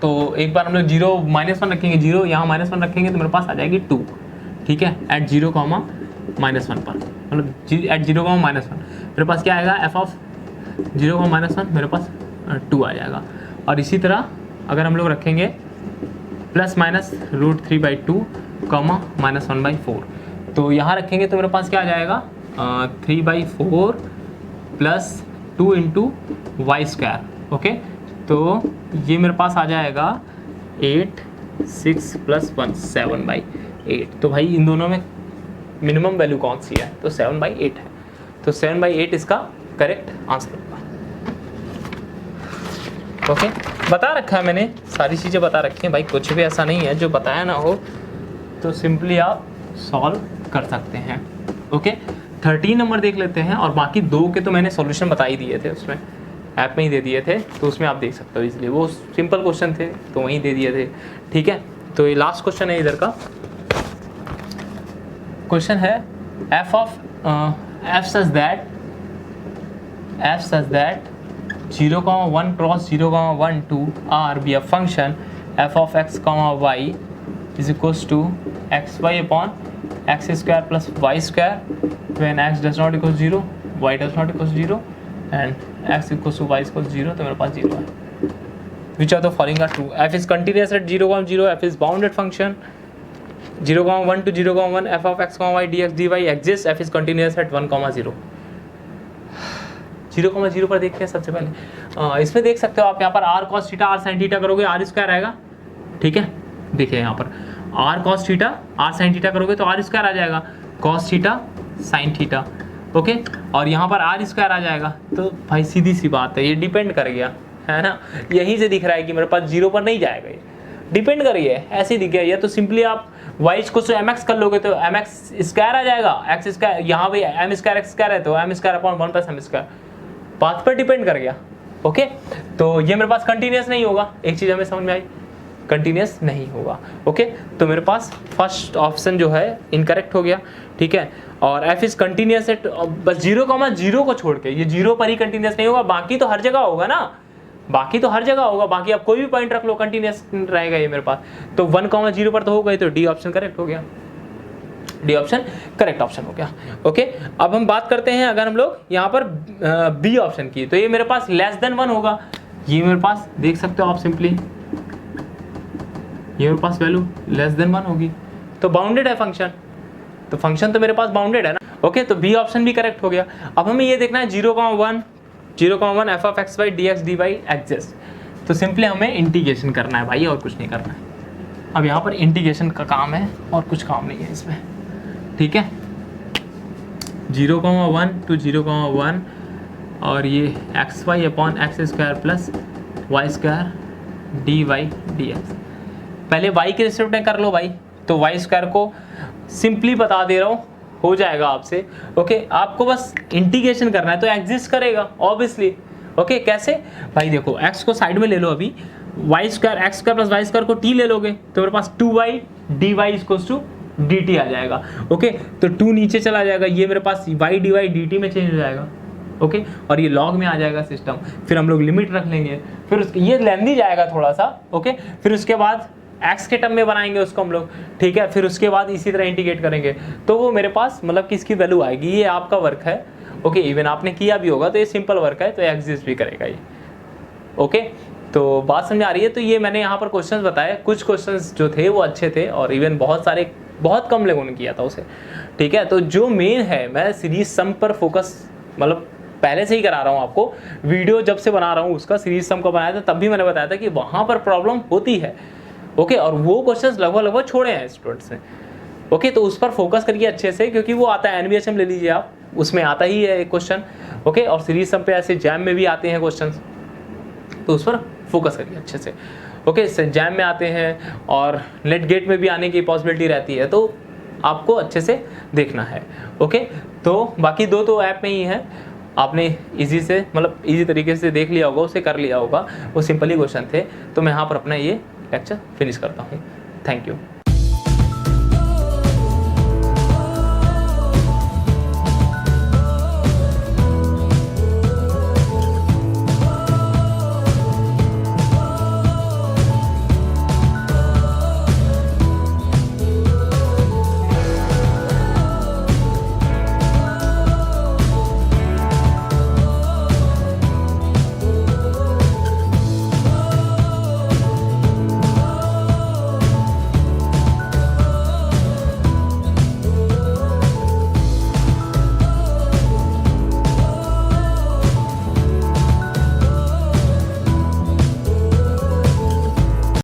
तो एक बार हम लोग 0 -1 रखेंगे, 0 यहाँ -1 रखेंगे तो मेरे पास आ जाएगी 2। ठीक है, एट 0, -1 पर, मतलब एट 0, -1 मेरे पास क्या आएगा, f(0, -1) मेरे पास 2 आ जाएगा। और इसी तरह अगर हम लोग रखेंगे ±√3/2, -1/4, तो यहाँ रखेंगे तो मेरे पास क्या आ जाएगा, 3/4 + 2 × y²। ओके, तो ये मेरे पास आ जाएगा 8, 6 + 1 7/8। तो भाई इन दोनों में मिनिमम वैल्यू कौन सी है, तो 7/8 है। तो 7/8 इसका करेक्ट आंसर होगा। ओके, बता रखा है मैंने, सारी चीज़ें बता रखी हैं भाई, कुछ भी ऐसा नहीं है जो बताया ना हो, तो सिंपली आप सॉल्व कर सकते हैं। ओके, 13 नंबर देख लेते हैं, और बाकी 2 के तो मैंने सॉल्यूशन बता ही दिए थे, उसमें ऐप में ही दे दिए थे, तो उसमें आप देख सकते हो इसलिए, वो सिंपल क्वेश्चन थे तो वहीं दे दिए थे। ठीक है, तो ये लास्ट क्वेश्चन है इधर का। क्वेश्चन है f such that 0,1 cross 0,1 to r be a function f of x, y is equals to xy upon x square plus y square when x does not equal 0, y does not equal 0 and x equals to y equals 0, तो मेरे पास 0 है। Which of the following are true? f is continuous at 0,0, f is bounded function 0,1 to 0,1 f of x, y dx dy exists, f is continuous at 1,0। 0,0 पर देखते हैं सबसे पहले। इसमें देख सकते हो आप यहाँ पर r cos theta r sin theta करोगे r स्क्वायर आएगा। ठीक है, देखिए यहाँ पर r cos theta r sin theta करोगे तो r स्क्वायर आ जाएगा, cos theta sin theta. Okay, और यहाँ पर r स्क्वायर आ जाएगा। तो भाई सीधी सी बात है, ये डिपेंड कर गया है ना, यहीं से दिख रहा है कि मेरे पास 0 पर नहीं जाएगा, ये डिपेंड करिए, ऐसे ही दिख गया। या तो सिंपली आप y को mx कर लोगे तो mx स्क्वायर आ जाएगा, x स्क्वायर, यहाँ भी m स्क्वायर x स्क्वायर है तो m square upon 1 plus m square, path पर डिपेंड कर गया। ओके, तो ये मेरे पास कंटिन्यूस नहीं होगा, एक चीज़ हमें समझ में आई, कंटिन्यूस नहीं होगा। ओके, तो मेरे पास फर्स्ट ऑप्शन जो है इनकरेक्ट हो गया। ठीक है, और f इज कंटिन्यूस एट, बस 0,0 को छोड़ के, ये 0 पर ही कंटिन्यूस नहीं होगा, बाकी तो हर जगह होगा ना, बाकी तो हर जगह होगा, बाकी आप कोई भी पॉइंट रख लो कंटिन्यूस रहेगा ये मेरे पास। तो 1,0 पर तो हो गई, तो डी ऑप्शन करेक्ट हो गया, डी ऑप्शन करेक्ट ऑप्शन हो गया। ओके, अब हम बात करते हैं अगर हम लोग यहाँ पर बी ऑप्शन की, तो ये मेरे पास लेस देन 1 होगा। ये मेरे पास देख सकते हो आप सिंपली, ये मेरे पास वैल्यू लेस देन 1 होगी, तो बाउंडेड है फंक्शन, तो फंक्शन तो मेरे पास बाउंडेड है ना। ओके, तो बी ऑप्शन भी करेक्ट हो गया। अब हमें ये देखना है 0,1 f of x y dx dy exist, तो सिंपली हमें इंटीग्रेशन करना है भाई, और कुछ नहीं करना है। अब यहाँ पर इंटीग्रेशन का काम है और कुछ काम नहीं है इसमें। ठीक है, 0,1 to 0,1 और ये x y upon x square plus Y square d y d x. पहले y के रिस्पेक्ट में कर लो भाई, तो वाई स्क्वायर को सिंपली बता दे रहा हूँ, हो जाएगा आपसे। ओके, आपको बस इंटीग्रेशन करना है तो एग्जिस्ट करेगा ऑब्वियसली। ओके, कैसे भाई, देखो x को साइड में ले लो, अभी y square x square plus Y square को t ले लोगे तो मेरे पास 2y dy equals to dt आ जाएगा। ओके, तो 2 नीचे चला जाएगा, ये मेरे पास y dy dt में चेंज हो जाएगा। ओके, और ये लॉग में आ जाएगा सिस्टम, फिर हम लोग लिमिट रख लेंगे, फिर उसके ये लेंदी जाएगा थोड़ा सा। ओके, फिर उसके बाद x के टर्म में बनाएंगे उसको हम लोग। ठीक है, फिर उसके बाद इसी तरह इंटीग्रेट करेंगे, तो वो मेरे पास मतलब किसकी वैल्यू आएगी, ये आपका वर्क है। ओके, इवन आपने किया भी होगा तो ये सिंपल वर्क है, तो एग्जिस्ट भी करेगा ये। ओके, तो बात समझ आ रही है। तो ये मैंने यहाँ पर क्वेश्चंस बताए, कुछ क्वेश्चंस जो थे वो अच्छे थे, और इवन बहुत कम लोगों ने किया था उसे। ठीक है, तो जो मेन है, मैं सीरीज सम पर फोकस मतलब पहले से ही करा रहा हूँ आपको, वीडियो जब से बना रहा हूँ उसका सीरीज सम का बनाया था, तब भी मैंने बताया था कि वहाँ पर प्रॉब्लम होती है। ओके, और वो क्वेश्चंस लगभग छोड़े हैं स्टूडेंट्स ने। ओके, तो उस पर फोकस करिए अच्छे से, क्योंकि वो आता है NBHM ले लीजिए आप, उसमें आता ही है एक क्वेश्चन। ओके, और सीरीज सम पे ऐसे जैम में भी आते हैं क्वेश्चंस, तो उस पर फोकस करिए अच्छे से। ओके, जैम में आते हैं और नेट गेट में भी आने की पॉसिबिलिटी रहती है, तो आपको अच्छे से देखना है। ओके, तो बाकी 2 तो ऐप में ही है, आपने इजी से मतलब इजी तरीके से देख लिया होगा, उसे कर लिया होगा, वो सिंपल ही क्वेश्चन थे। तो मैं यहाँ पर अपना ये लेक्चर फिनिश करता हूँ। Thank you.